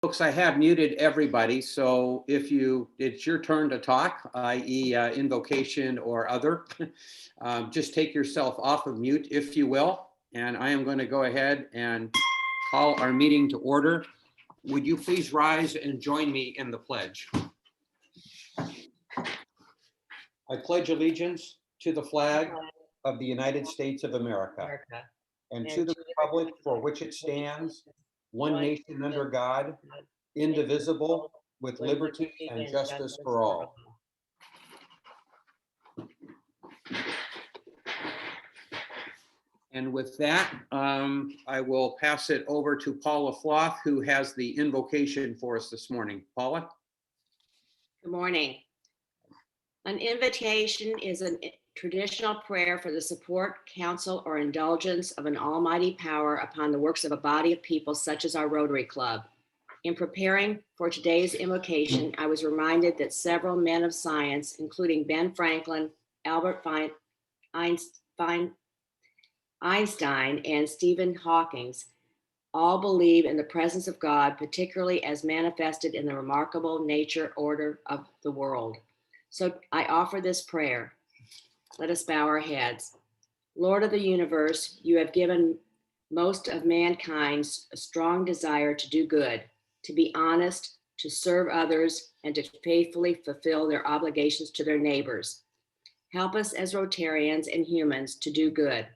Folks, I have muted everybody, so if it's your turn to talk, i.e. Invocation or other, just take yourself off of mute, if you will, and I am going to go ahead and call our meeting to order. Would you please rise and join me in the pledge? I pledge allegiance to the flag of the United States of America and to the republic for which it stands, one nation under God, indivisible, with liberty and justice for all. And with that, I will pass it over to Paula Floth, who has the invocation for us this morning. Paula? Good morning. An invitation is a traditional prayer for the support, counsel, or indulgence of an almighty power upon the works of a body of people such as our Rotary Club. In preparing for today's invocation, I was reminded that several men of science, including Ben Franklin, Albert Einstein, and Stephen Hawking, all believe in the presence of God, particularly as manifested in the remarkable nature order of the world. So I offer this prayer. Let us bow our heads. Lord of the universe, you have given most of mankind a strong desire to do good, to be honest, to serve others, and to faithfully fulfill their obligations to their neighbors. Help us as Rotarians and humans to do good.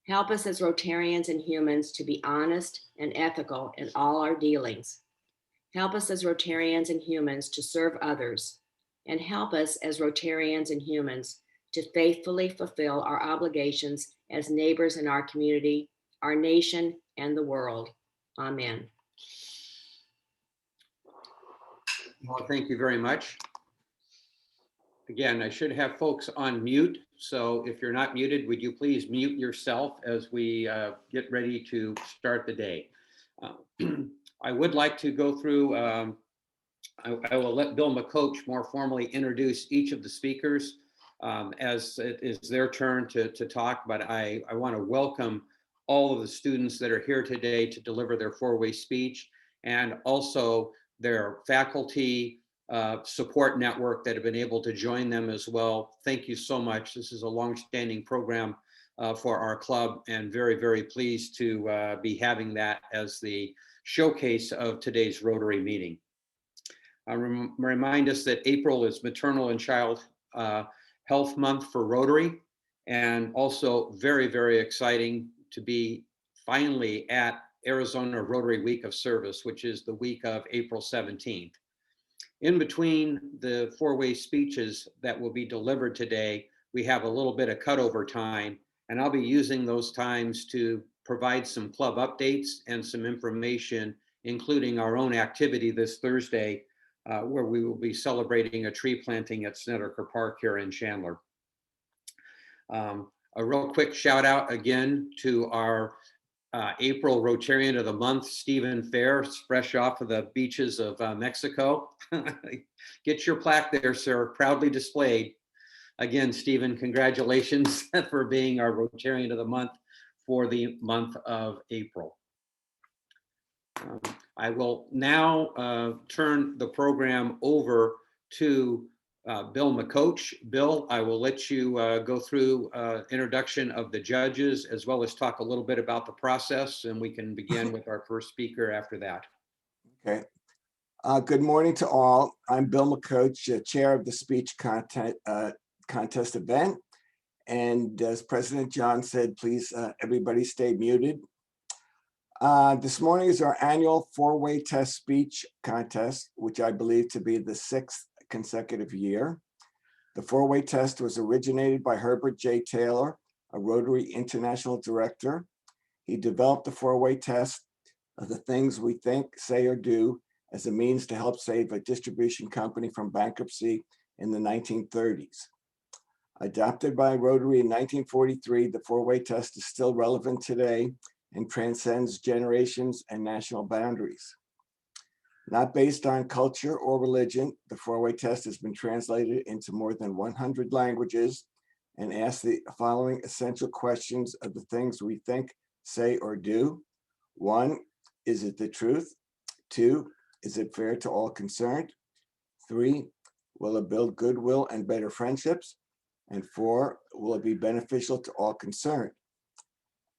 Help us as Rotarians and humans to be honest and ethical in all our dealings. Help us as Rotarians and humans to serve others. And help us as Rotarians and humans to faithfully fulfill our obligations as neighbors in our community, our nation, and the world. Amen. Well, thank you very much. Again, I should have folks on mute, so if you're not muted, would you please mute yourself as we get ready to start the day. I would like to go through, I will let Bill McCoach more formally introduce each of the speakers as it is their turn to talk, but I want to welcome all of the students that are here today to deliver their four-way speech, and also their faculty support network that have been able to join them as well. Thank you so much. This is a long-standing program for our club, and very, very pleased to be having that as the showcase of today's Rotary meeting. Remind us that April is Maternal and Child Health Month for Rotary, and also very, very exciting to be finally at Arizona Rotary Week of Service, which is the week of April 17th. In between the four-way speeches that will be delivered today, we have a little bit of cutover time, and I'll be using those times to provide some club updates and some information, including our own activity this Thursday, where we will be celebrating a tree planting at Snedeker Park here in Chandler. A real quick shout out again to our April Rotarian of the Month, Stephen Fair, fresh off of the beaches of Mexico. Get your plaque there, sir, proudly displayed. Again, Stephen, congratulations for being our Rotarian of the Month for the month of April. I will now turn the program over to Bill McCoach. Bill, I will let you go through introduction of the judges, as well as talk a little bit about the process, and we can begin with our first speaker after that. Okay. Good morning to all. I'm Bill McCoach, chair of the speech contest event. And as President John said, please everybody stay muted. This morning is our annual four-way test speech contest, which I believe to be the 6th consecutive year. The four-way test was originated by Herbert J. Taylor, a Rotary International Director. He developed the four-way test of the things we think, say, or do as a means to help save a distribution company from bankruptcy in the 1930s. Adopted by Rotary in 1943, the four-way test is still relevant today and transcends generations and national boundaries. Not based on culture or religion, the four-way test has been translated into more than 100 languages and asks the following essential questions of the things we think, say, or do. 1, is it the truth? 2, Is it fair to all concerned? 3, will it build goodwill and better friendships? And 4, will it be beneficial to all concerned?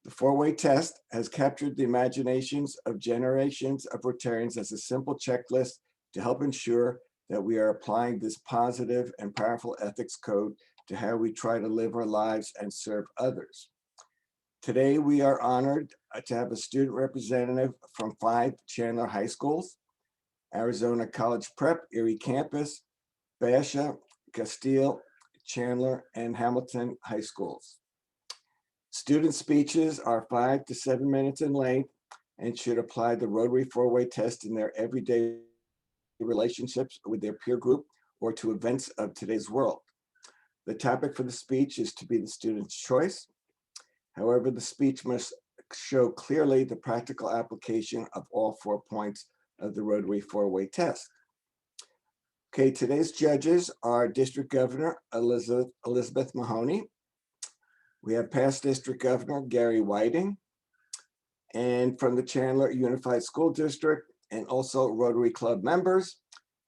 The four-way test has captured the imaginations of generations of Rotarians as a simple checklist to help ensure that we are applying this positive and powerful ethics code to how we try to live our lives and serve others. Today, we are honored to have a student representative from 5 Chandler high schools: Arizona College Prep, Erie Campus, Basha, Castile, Chandler, and Hamilton high schools. Student speeches are 5 to 7 minutes in length and should apply the Rotary four-way test in their everyday relationships with their peer group or to events of today's world. The topic for the speech is to be the student's choice. However, the speech must show clearly the practical application of all 4 points of the Rotary four-way test. Okay, today's judges are District Governor Elizabeth Mahoney. We have past District Governor Gary Whiting, and from the Chandler Unified School District and also Rotary Club members,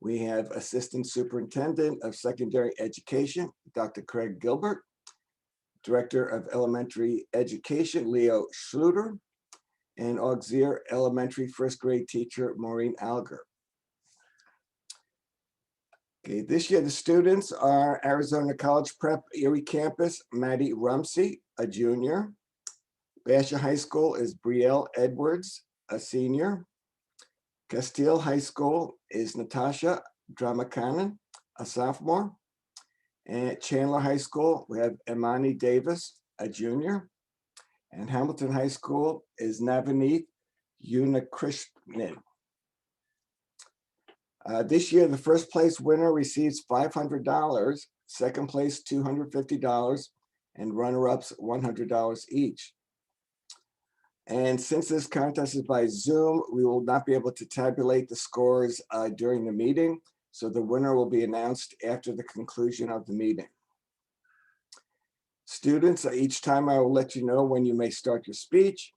we have Assistant Superintendent of Secondary Education, Dr. Craig Gilbert, Director of Elementary Education, Leo Schluter, and Auxiliary Elementary first grade teacher, Maureen Alger. Okay, this year the students are Arizona College Prep, Erie Campus, Maddie Rumsey, a junior. Basha High School is Brielle Edwards, a senior. Castile High School is Natasha Dramakanen, a sophomore. And at Chandler High School, we have Imani Davis, a junior. And Hamilton High School is Navaneeth Unakrishnan. This year, the first place winner receives $500, second place $250, and runner-ups $100 each. And since this contest is by Zoom, we will not be able to tabulate the scores during the meeting, so the winner will be announced after the conclusion of the meeting. Students, each time I will let you know when you may start your speech.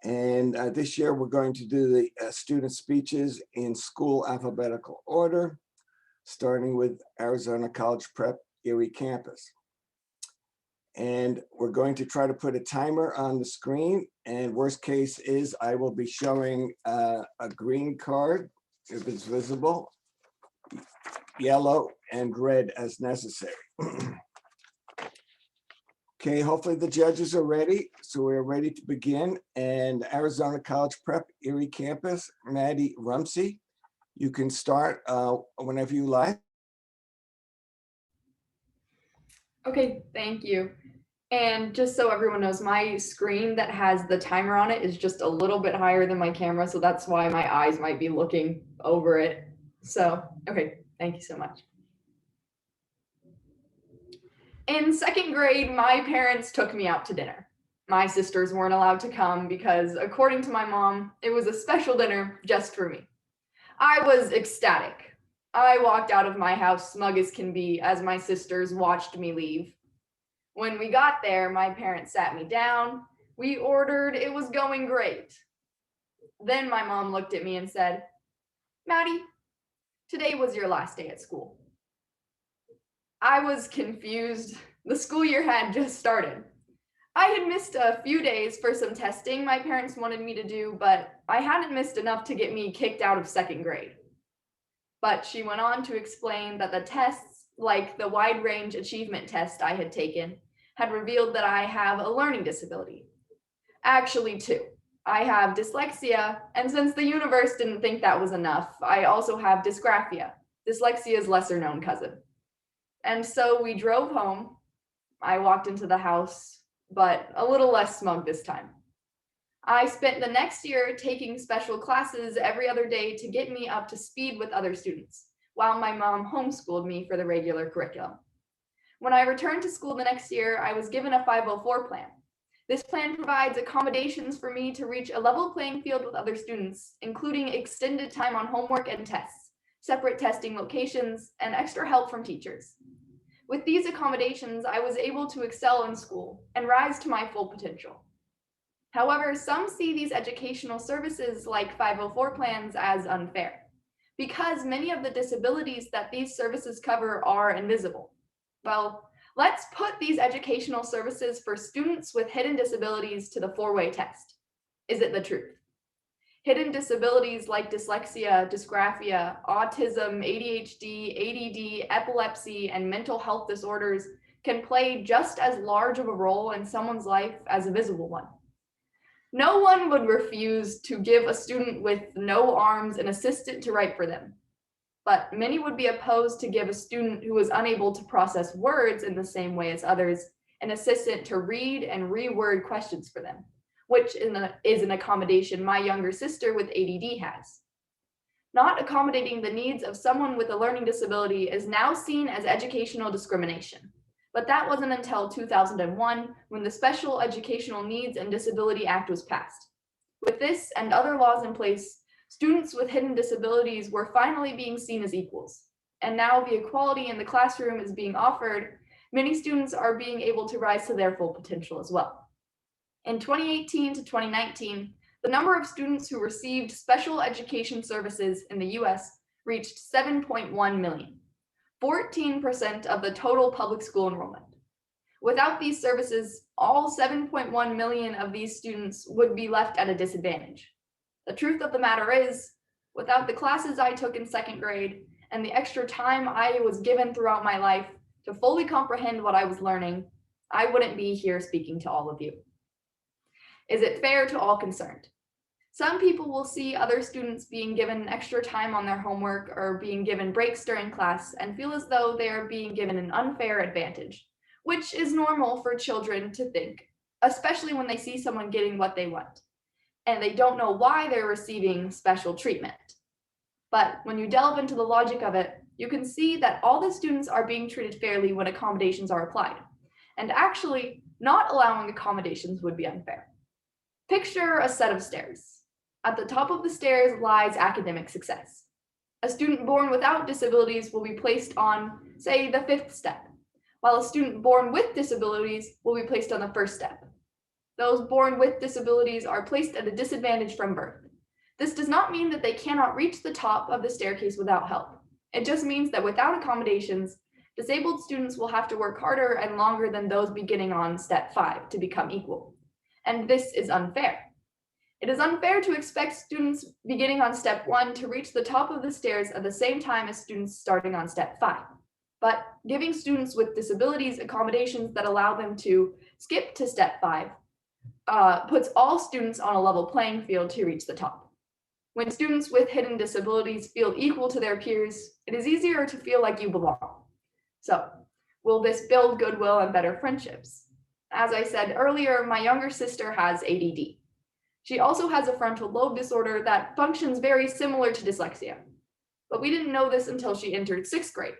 And this year, we're going to do the student speeches in school alphabetical order, starting with Arizona College Prep, Erie Campus. And we're going to try to put a timer on the screen. And worst case is I will be showing a green card if it's visible, yellow and red as necessary. Okay, hopefully the judges are ready. So we're ready to begin. And Arizona College Prep, Erie Campus, Maddie Rumsey, you can start whenever you like. Okay, thank you. And just so everyone knows, my screen that has the timer on it is just a little bit higher than my camera, so that's why my eyes might be looking over it. So, okay, thank you so much. In second grade, my parents took me out to dinner. My sisters weren't allowed to come because, according to my mom, it was a special dinner just for me. I was ecstatic. I walked out of my house smug as can be as my sisters watched me leave. When we got there, my parents sat me down. We ordered, it was going great. Then my mom looked at me and said, "Maddie, today was your last day at school." I was confused. The school year had just started. I had missed a few days for some testing my parents wanted me to do, but I hadn't missed enough to get me kicked out of second grade. But she went on to explain that the tests, like the wide range achievement test I had taken, had revealed that I have a learning disability. Actually, 2. I have dyslexia, and since the universe didn't think that was enough, I also have dysgraphia, dyslexia's lesser known cousin. And so we drove home. I walked into the house, but a little less smug this time. I spent the next year taking special classes every other day to get me up to speed with other students, while my mom homeschooled me for the regular curriculum. When I returned to school the next year, I was given a 504 plan. This plan provides accommodations for me to reach a level playing field with other students, including extended time on homework and tests, separate testing locations, and extra help from teachers. With these accommodations, I was able to excel in school and rise to my full potential. However, some see these educational services like 504 plans as unfair, because many of the disabilities that these services cover are invisible. Well, let's put these educational services for students with hidden disabilities to the four-way test. Is it the truth? Hidden disabilities like dyslexia, dysgraphia, autism, ADHD, ADD, epilepsy, and mental health disorders can play just as large of a role in someone's life as a visible one. No one would refuse to give a student with no arms an assistant to write for them, but many would be opposed to give a student who is unable to process words in the same way as others an assistant to read and reword questions for them, which is an accommodation my younger sister with ADD has. Not accommodating the needs of someone with a learning disability is now seen as educational discrimination. But that wasn't until 2001 when the Special Educational Needs and Disability Act was passed. With this and other laws in place, students with hidden disabilities were finally being seen as equals. And now the equality in the classroom is being offered. Many students are being able to rise to their full potential as well. In 2018 to 2019, the number of students who received special education services in the US reached 7.1 million. 14% of the total public school enrollment. Without these services, all 7.1 million of these students would be left at a disadvantage. The truth of the matter is, without the classes I took in second grade and the extra time I was given throughout my life to fully comprehend what I was learning, I wouldn't be here speaking to all of you. Is it fair to all concerned? Some people will see other students being given extra time on their homework or being given breaks during class and feel as though they are being given an unfair advantage, which is normal for children to think, especially when they see someone getting what they want, and they don't know why they're receiving special treatment. But when you delve into the logic of it, you can see that all the students are being treated fairly when accommodations are applied, and actually not allowing accommodations would be unfair. Picture a set of stairs. At the top of the stairs lies academic success. A student born without disabilities will be placed on, say, the 5th step, while a student born with disabilities will be placed on the 1st step. Those born with disabilities are placed at a disadvantage from birth. This does not mean that they cannot reach the top of the staircase without help. It just means that without accommodations, disabled students will have to work harder and longer than those beginning on step 5 to become equal. And this is unfair. It is unfair to expect students beginning on step 1 to reach the top of the stairs at the same time as students starting on step 5. But giving students with disabilities accommodations that allow them to skip to step 5 puts all students on a level playing field to reach the top. When students with hidden disabilities feel equal to their peers, it is easier to feel like you belong. So, will this build goodwill and better friendships? As I said earlier, my younger sister has ADD. She also has a frontal lobe disorder that functions very similar to dyslexia. But we didn't know this until she entered 6th grade.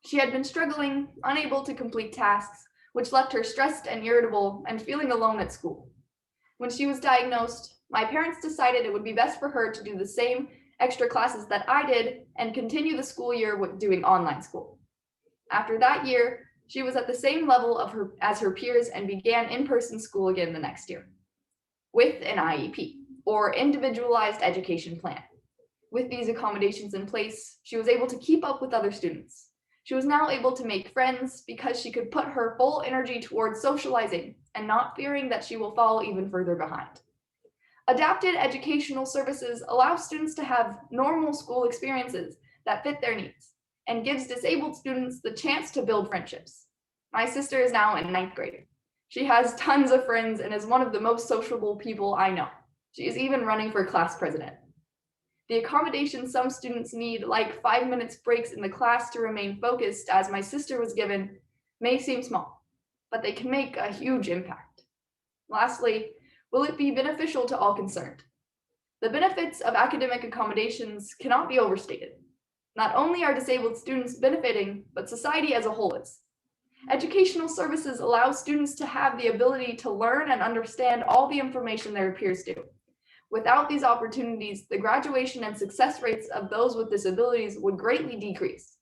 She had been struggling, unable to complete tasks, which left her stressed and irritable and feeling alone at school. When she was diagnosed, my parents decided it would be best for her to do the same extra classes that I did and continue the school year with doing online school. After that year, she was at the same level as her peers and began in-person school again the next year, with an IEP, or Individualized Education Plan. With these accommodations in place, she was able to keep up with other students. She was now able to make friends because she could put her full energy towards socializing and not fearing that she will fall even further behind. Adapted educational services allow students to have normal school experiences that fit their needs and gives disabled students the chance to build friendships. My sister is now in 9th grade. She has tons of friends and is one of the most sociable people I know. She is even running for class president. The accommodations some students need, like 5 minutes breaks in the class to remain focused, as my sister was given, may seem small, but they can make a huge impact. Lastly, will it be beneficial to all concerned? The benefits of academic accommodations cannot be overstated. Not only are disabled students benefiting, but society as a whole is. Educational services allow students to have the ability to learn and understand all the information their peers do. Without these opportunities, the graduation and success rates of those with disabilities would greatly decrease.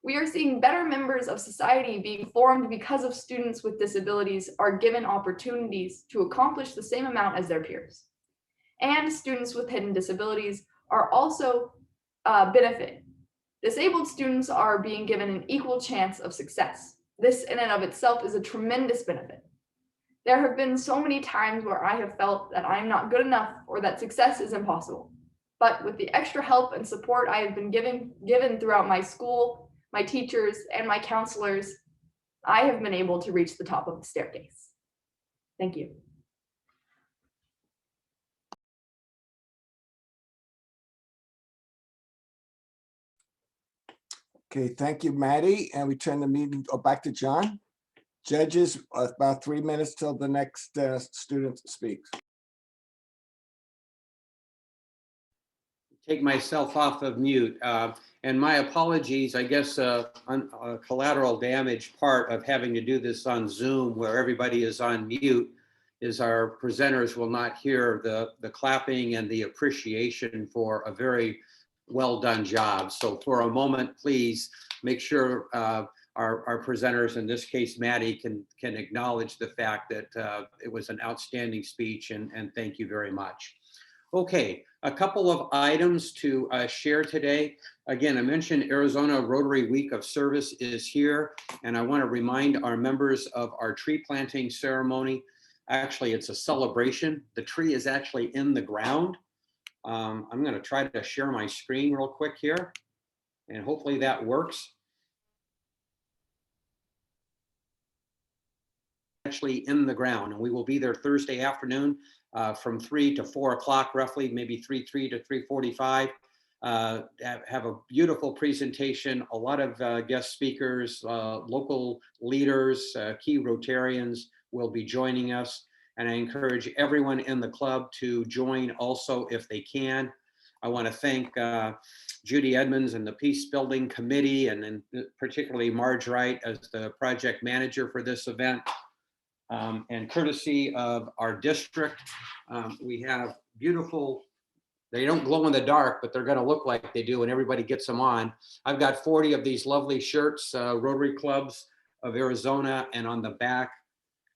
We are seeing better members of society being formed because of students with disabilities are given opportunities to accomplish the same amount as their peers. And students with hidden disabilities are also benefit. Disabled students are being given an equal chance of success. This in and of itself is a tremendous benefit. There have been so many times where I have felt that I'm not good enough or that success is impossible. But with the extra help and support I have been given throughout my school, my teachers, and my counselors, I have been able to reach the top of the staircase. Thank you. Okay, thank you, Maddie. And we turn the meeting back to John. Judges, about 3 minutes till the next student speaks. Take myself off of mute. And my apologies, I guess on a collateral damage part of having to do this on Zoom where everybody is on mute is our presenters will not hear the clapping and the appreciation for a very well done job. So for a moment, please make sure our presenters, in this case, Maddie, can acknowledge the fact that it was an outstanding speech, and thank you very much. Okay, a couple of items to share today. Again, I mentioned Arizona Rotary Week of Service is here, and I want to remind our members of our tree planting ceremony. Actually, it's a celebration. The tree is actually in the ground. I'm going to try to share my screen real quick here, and hopefully that works. Actually in the ground, and we will be there Thursday afternoon from 3 to 4 o'clock, roughly, maybe 3 to 3:45. Have a beautiful presentation, a lot of guest speakers, local leaders, key Rotarians will be joining us. And I encourage everyone in the club to join also if they can. I want to thank Judy Edmonds and the Peace Building Committee, and then particularly Marge Wright as the project manager for this event. And courtesy of our district, we have beautiful, they don't glow in the dark, but they're going to look like they do when everybody gets them on. I've got 40 of these lovely shirts, Rotary Clubs of Arizona, and on the back,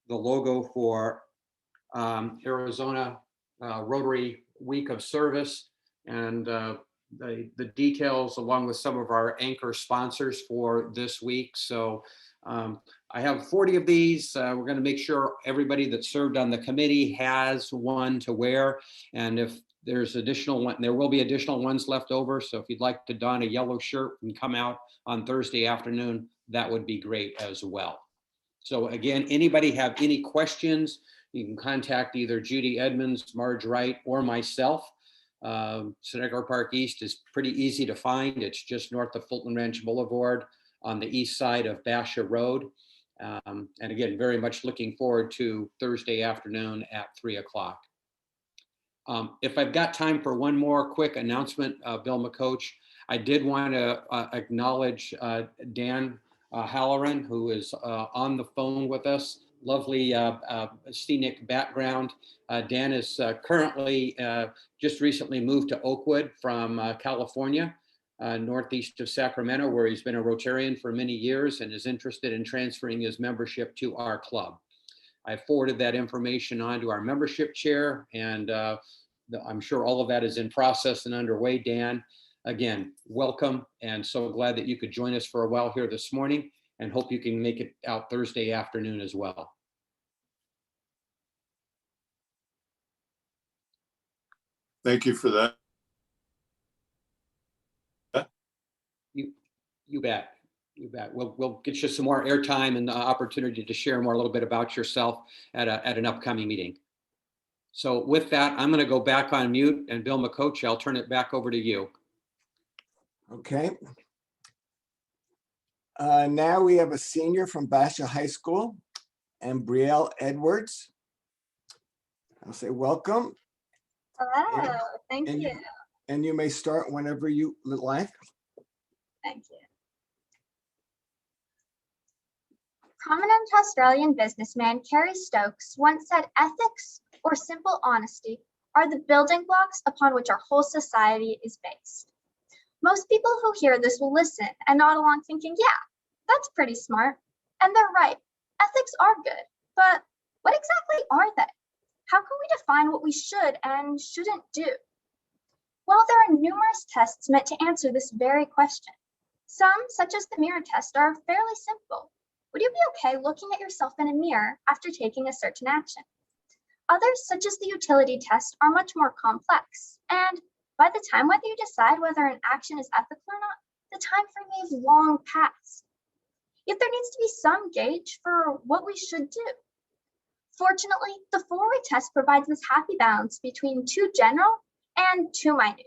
the logo for Arizona Rotary Week of Service, and the details along with some of our anchor sponsors for this week. So I have 40 of these. We're going to make sure everybody that served on the committee has one to wear. And if there's additional one, there will be additional ones left over. So if you'd like to don a yellow shirt and come out on Thursday afternoon, that would be great as well. So again, anybody have any questions, you can contact either Judy Edmonds, Marge Wright, or myself. Seneca Park East is pretty easy to find. It's just north of Fulton Ranch Boulevard on the east side of Basha Road. And again, very much looking forward to Thursday afternoon at 3 o'clock. If I've got time for one more quick announcement, Bill McCoach, I did want to acknowledge Dan Halloran, who is on the phone with us. Lovely scenic background. Dan is currently just recently moved to Oakwood from California, northeast of Sacramento, where he's been a Rotarian for many years and is interested in transferring his membership to our club. I forwarded that information on to our membership chair, and I'm sure all of that is in process and underway. Dan, again, welcome, and so glad that you could join us for a while here this morning, and hope you can make it out Thursday afternoon as well. Thank you for that. You bet. You bet. We'll get you some more airtime and the opportunity to share more a little bit about yourself at an upcoming meeting. So with that, I'm going to go back on mute, and Bill McCoach, I'll turn it back over to you. Okay. Now we have a senior from Basha High School, and Brielle Edwards. I'll say welcome. Hello, thank and you. And you may start whenever you like. Thank you. Prominent Australian businessman Kerry Stokes once said ethics, or simple honesty, are the building blocks upon which our whole society is based. Most people who hear this will listen and nod along thinking, yeah, that's pretty smart. And they're right. Ethics are good, but what exactly are they? How can we define what we should and shouldn't do? Well, there are numerous tests meant to answer this very question. Some, such as the mirror test, are fairly simple. Would you be okay looking at yourself in a mirror after taking a certain action? Others, such as the utility test, are much more complex, and by the time whether you decide whether an action is ethical or not, the time frame may have long passed. Yet there needs to be some gauge for what we should do. Fortunately, the four-way test provides this happy balance between too general and too minute.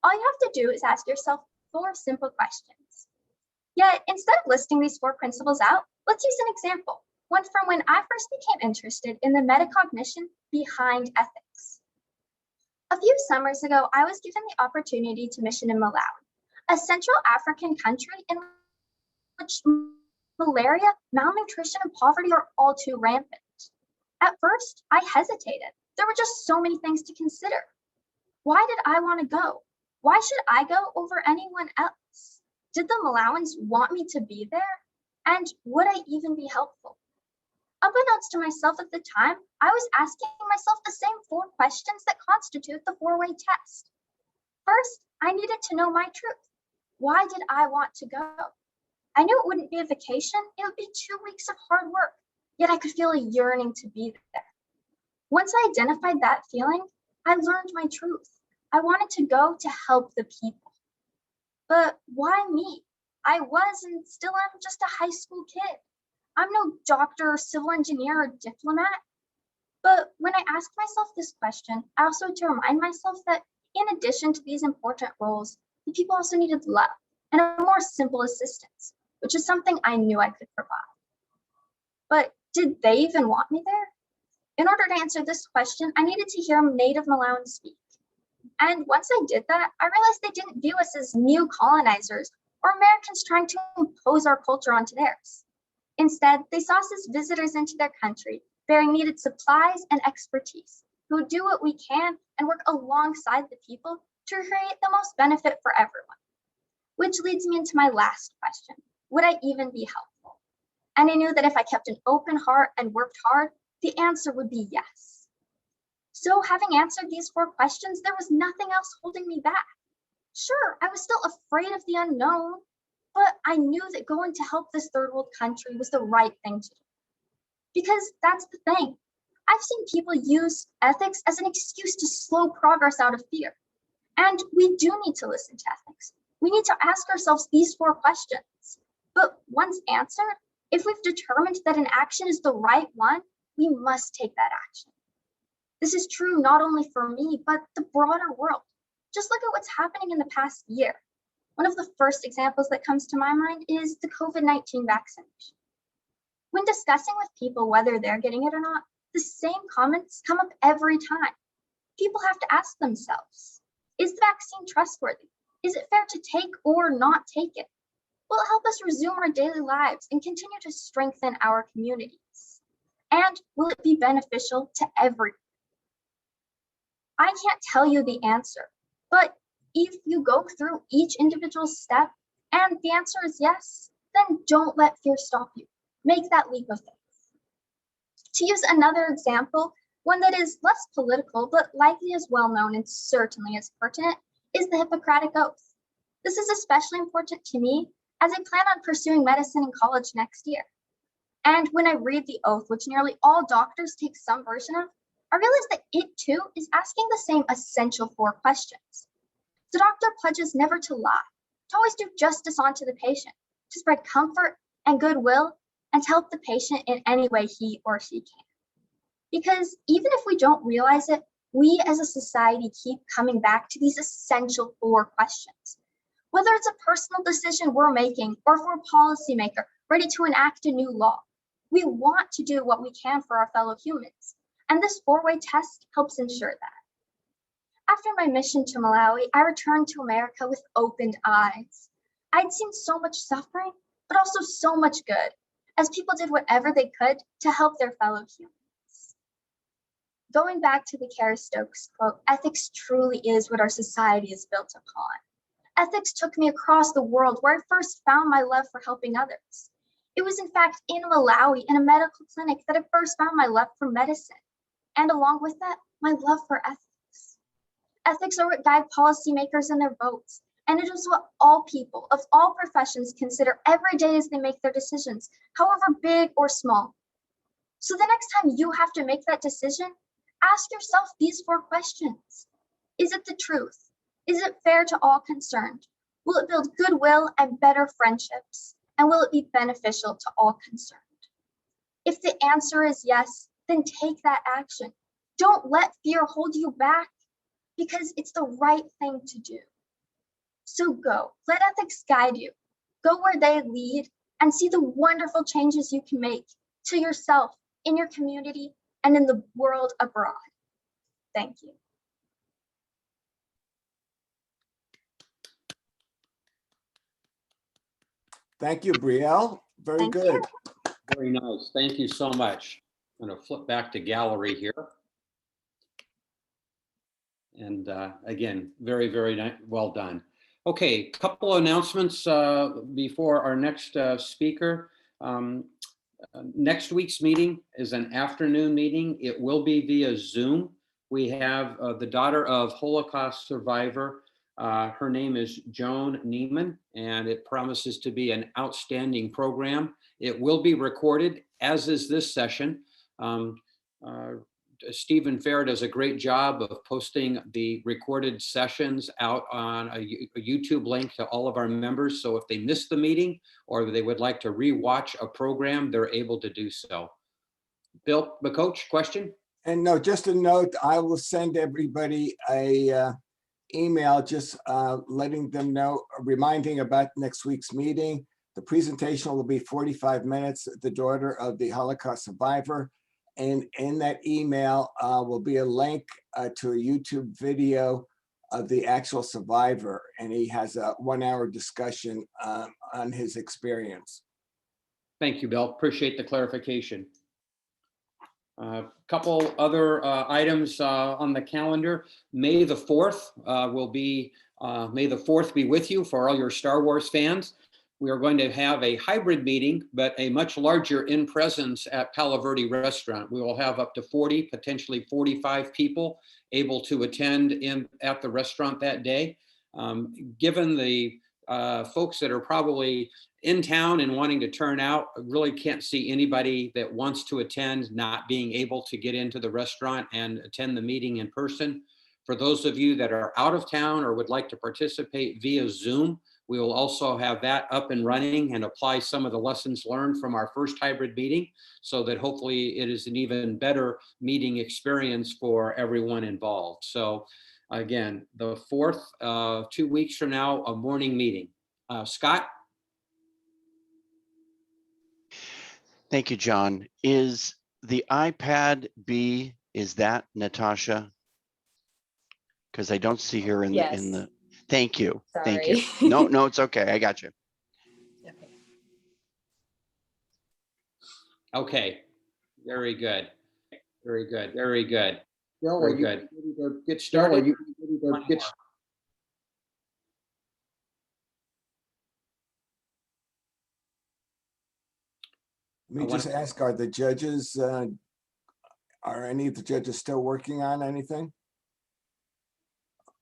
All you have to do is ask yourself four simple questions. Yet, instead of listing these four principles out, let's use an example, one from when I first became interested in the metacognition behind ethics. A few summers ago, I was given the opportunity to mission in Malawi, a Central African country in which malaria, malnutrition, and poverty are all too rampant. At first, I hesitated. There were just so many things to consider. Why did I want to go? Why should I go over anyone else? Did the Malawans want me to be there? And would I even be helpful? Unbeknownst to myself at the time, I was asking myself the same four questions that constitute the four-way test. First, I needed to know my truth. Why did I want to go? I knew it wouldn't be a vacation, it would be 2 weeks of hard work, yet I could feel a yearning to be there. Once I identified that feeling, I learned my truth. I wanted to go to help the people. But why me? I was and still am just a high school kid. I'm no doctor or civil engineer or diplomat. But when I asked myself this question, I also had to remind myself that in addition to these important roles, the people also needed love and a more simple assistance, which is something I knew I could provide. But did they even want me there? In order to answer this question, I needed to hear native Malawians speak. And once I did that, I realized they didn't view us as new colonizers or Americans trying to impose our culture onto theirs. Instead, they saw us as visitors into their country, bearing needed supplies and expertise, who would do what we can and work alongside the people to create the most benefit for everyone. Which leads me into my last question. Would I even be helpful? And I knew that if I kept an open heart and worked hard, the answer would be yes. So having answered these four questions, there was nothing else holding me back. Sure, I was still afraid of the unknown, but I knew that going to help this third world country was the right thing to do. Because that's the thing. I've seen people use ethics as an excuse to slow progress out of fear. And we do need to listen to ethics. We need to ask ourselves these four questions. But once answered, if we've determined that an action is the right one, we must take that action. This is true not only for me, but the broader world. Just look at what's happening in the past year. One of the first examples that comes to my mind is the COVID-19 vaccination. When discussing with people whether they're getting it or not, the same comments come up every time. People have to ask themselves, is the vaccine trustworthy? Is it fair to take or not take it? Will it help us resume our daily lives and continue to strengthen our communities? And will it be beneficial to everyone? I can't tell you the answer, but if you go through each individual step and the answer is yes, then don't let fear stop you. Make that leap of faith. To use another example, one that is less political, but likely as well known and certainly as pertinent, is the Hippocratic Oath. This is especially important to me as I plan on pursuing medicine in college next year. And when I read the oath, which nearly all doctors take some version of, I realize that it too is asking the same essential four questions. The doctor pledges never to lie, to always do justice onto the patient, to spread comfort and goodwill, and to help the patient in any way he or she can. Because even if we don't realize it, we as a society keep coming back to these essential four questions. Whether it's a personal decision we're making or if we're a policymaker ready to enact a new law, we want to do what we can for our fellow humans. And this four-way test helps ensure that. After my mission to Malawi, I returned to America with opened eyes. I'd seen so much suffering, but also so much good, as people did whatever they could to help their fellow humans. Going back to the Carrie Stokes quote, ethics truly is what our society is built upon. Ethics took me across the world where I first found my love for helping others. It was in fact in Malawi in a medical clinic that I first found my love for medicine, and along with that, my love for ethics. Ethics are what guide policymakers in their votes, and it is what all people of all professions consider every day as they make their decisions, however big or small. So the next time you have to make that decision, ask yourself these 4 questions. Is it the truth? Is it fair to all concerned? Will it build goodwill and better friendships? And will it be beneficial to all concerned? If the answer is yes, then take that action. Don't let fear hold you back, because it's the right thing to do. So go, let ethics guide you. Go where they lead and see the wonderful changes you can make to yourself, in your community, and in the world abroad. Thank you. Thank you, Brielle. Very Thank good. you. Very nice. Thank you so much. I'm going to flip back to gallery here. And again, very, very well done. Okay, couple of announcements before our next speaker. Next week's meeting is an afternoon meeting. It will be via Zoom. We have the daughter of Holocaust survivor. Her name is Joan Neiman, and it promises to be an outstanding program. It will be recorded, as is this session. Stephen Fair does a great job of posting the recorded sessions out on a YouTube link to all of our members. So if they missed the meeting or they would like to rewatch a program, they're able to do so. Bill McCoach, question? And no, just a note, I will send everybody a email just letting them know, reminding about next week's meeting. The presentation will be 45 minutes, the daughter of the Holocaust survivor. And in that email will be a link to a YouTube video of the actual survivor. And he has a 1-hour discussion on his experience. Thank you, Bill. Appreciate the clarification. Couple other items on the calendar. May the 4th will be, may the 4th be with you for all your Star Wars fans. We are going to have a hybrid meeting, but a much larger in presence at Palo Verde Restaurant. We will have up to 40, potentially 45 people able to attend at the restaurant that day. Given the folks that are probably in town and wanting to turn out, I really can't see anybody that wants to attend not being able to get into the restaurant and attend the meeting in person. For those of you that are out of town or would like to participate via Zoom, we will also have that up and running and apply some of the lessons learned from our first hybrid meeting so that hopefully it is an even better meeting experience for everyone involved. So again, the 4th, 2 weeks from now, a morning meeting. Scott? Thank you, John. Is the iPad B, is that Natasha? Because I don't see her in the, thank you. Sorry. Thank you. No, it's okay. I got you. Okay. Okay, very good. Very good, very good. Bill, Very good. Ready to get started? Let me just ask, are the judges, are any of the judges still working on anything?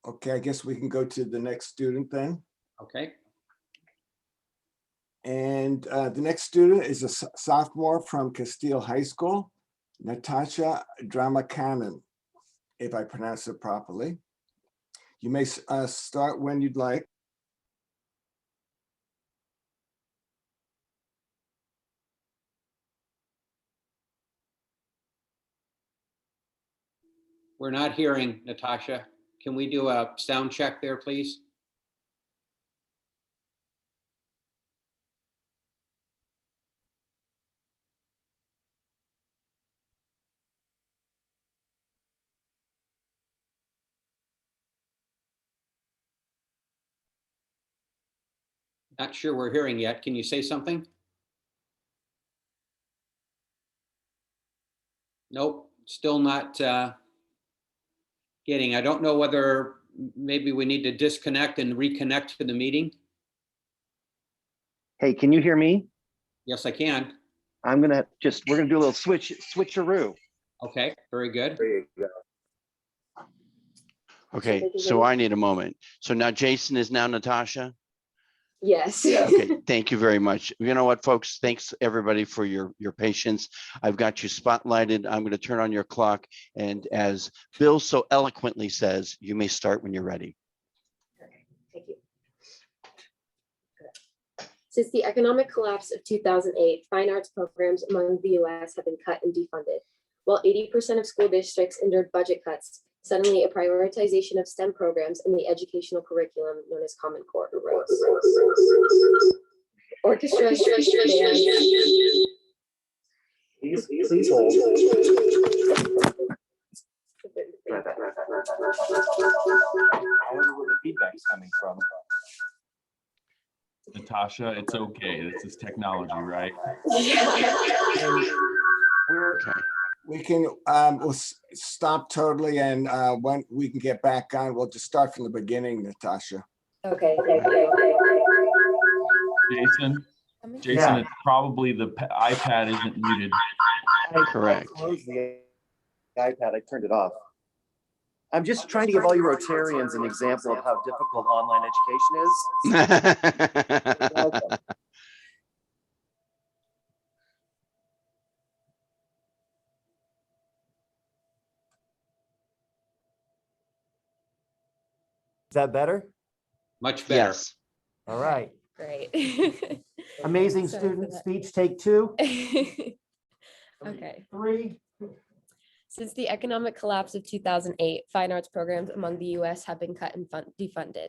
Okay, I guess we can go to the next student then. Okay. And the next student is a sophomore from Castile High School, Natasha Dramakanen, if I pronounce it properly. You may start when you'd like. We're not hearing Natasha. Can we do a sound check there, please? Not sure we're hearing yet. Can you say something? Nope, still not getting. I don't know whether maybe we need to disconnect and reconnect to the meeting. Hey, can you hear me? Yes, I can. We're gonna do a little switcheroo. Okay, very good. There you go. Okay, so I need a moment. So now Jason is now Natasha. Yes. Okay, thank you very much. You know what, folks? Thanks everybody for your patience. I've got you spotlighted. I'm going to turn on your clock. And as Bill so eloquently says, you may start when you're ready. Okay, thank you. Since the economic collapse of 2008, fine arts programs among the US have been cut and defunded. While 80% of school districts endured budget cuts, suddenly a prioritization of STEM programs in the educational curriculum known as Common Core arose. Orchestras, bands, Please hold. I don't know where the feedback's coming from. Natasha, it's okay. This is technology, right? Okay. We can, we'll stop totally, and when we can get back on, we'll just start from the beginning, Natasha. Okay, thank you. Jason, Yeah. it's probably the iPad isn't muted. Correct. I closed the iPad, I turned it off. I'm just trying to give all you Rotarians an example of how difficult online education is. You're welcome. Is that better? Much better. Yes. All right. Great. Amazing Sorry student for that. speech, take two. Okay. 3. Since the economic collapse of 2008, fine arts programs among the US have been cut and defunded.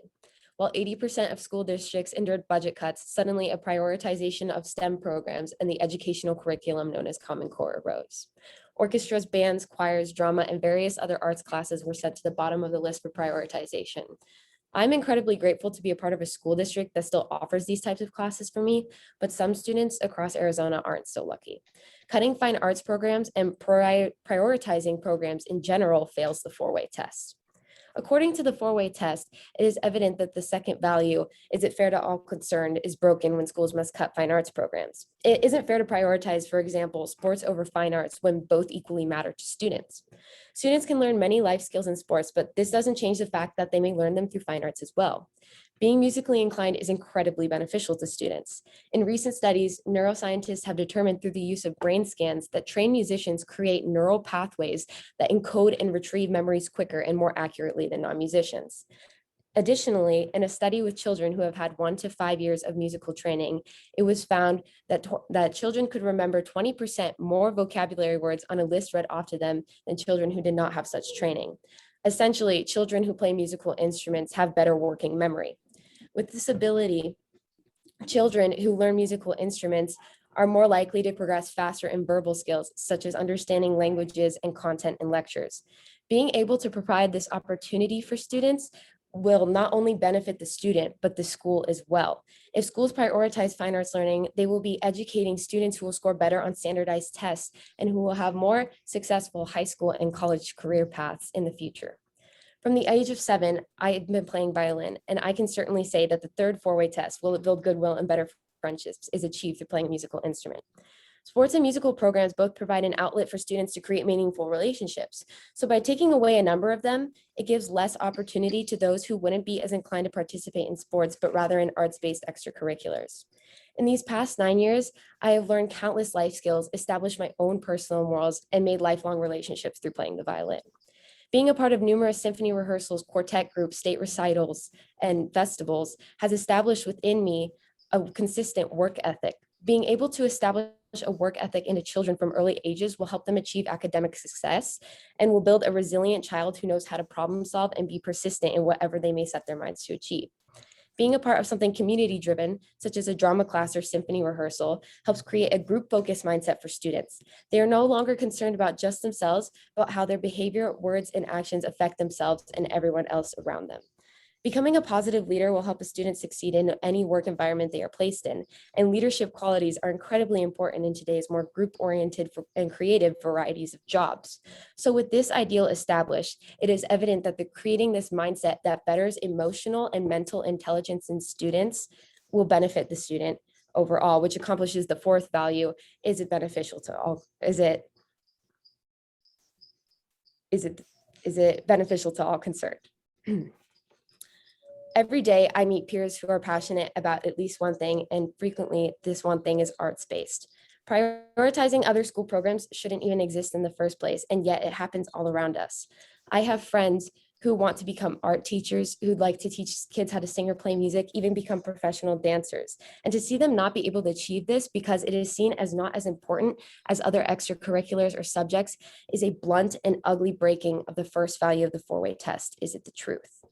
While 80% of school districts endured budget cuts, suddenly a prioritization of STEM programs and the educational curriculum known as Common Core arose. Orchestras, bands, choirs, drama, and various other arts classes were sent to the bottom of the list for prioritization. I'm incredibly grateful to be a part of a school district that still offers these types of classes for me, but some students across Arizona aren't so lucky. Cutting fine arts programs and prioritizing programs in general fails the four-way test. According to the four-way test, it is evident that the second value, is it fair to all concerned, is broken when schools must cut fine arts programs. It isn't fair to prioritize, for example, sports over fine arts when both equally matter to students. Students can learn many life skills in sports, but this doesn't change the fact that they may learn them through fine arts as well. Being musically inclined is incredibly beneficial to students. In recent studies, neuroscientists have determined through the use of brain scans that trained musicians create neural pathways that encode and retrieve memories quicker and more accurately than non-musicians. Additionally, in a study with children who have had 1 to 5 years of musical training, it was found that children could remember 20% more vocabulary words on a list read off to them than children who did not have such training. Essentially, children who play musical instruments have better working memory. With this ability, children who learn musical instruments are more likely to progress faster in verbal skills, such as understanding languages and content in lectures. Being able to provide this opportunity for students will not only benefit the student, but the school as well. If schools prioritize fine arts learning, they will be educating students who will score better on standardized tests and who will have more successful high school and college career paths in the future. From the age of 7, I had been playing violin, and I can certainly say that the third four-way test, will it build goodwill and better friendships, is achieved through playing a musical instrument. Sports and musical programs both provide an outlet for students to create meaningful relationships. So by taking away a number of them, it gives less opportunity to those who wouldn't be as inclined to participate in sports, but rather in arts-based extracurriculars. In these past 9 years, I have learned countless life skills, established my own personal morals, and made lifelong relationships through playing the violin. Being a part of numerous symphony rehearsals, quartet groups, state recitals, and festivals has established within me a consistent work ethic. Being able to establish a work ethic into children from early ages will help them achieve academic success and will build a resilient child who knows how to problem solve and be persistent in whatever they may set their minds to achieve. Being a part of something community-driven, such as a drama class or symphony rehearsal, helps create a group-focused mindset for students. They are no longer concerned about just themselves, but how their behavior, words, and actions affect themselves and everyone else around them. Becoming a positive leader will help a student succeed in any work environment they are placed in, and leadership qualities are incredibly important in today's more group-oriented and creative varieties of jobs. So with this ideal established, it is evident that creating this mindset that betters emotional and mental intelligence in students will benefit the student overall, which accomplishes the fourth value. Is it beneficial to all? Is it beneficial to all concerned? Every day, I meet peers who are passionate about at least one thing, and frequently this one thing is arts-based. Prioritizing other school programs shouldn't even exist in the first place, and yet it happens all around us. I have friends who want to become art teachers, who'd like to teach kids how to sing or play music, even become professional dancers. And to see them not be able to achieve this because it is seen as not as important as other extracurriculars or subjects is a blunt and ugly breaking of the first value of the four-way test. Is it the truth?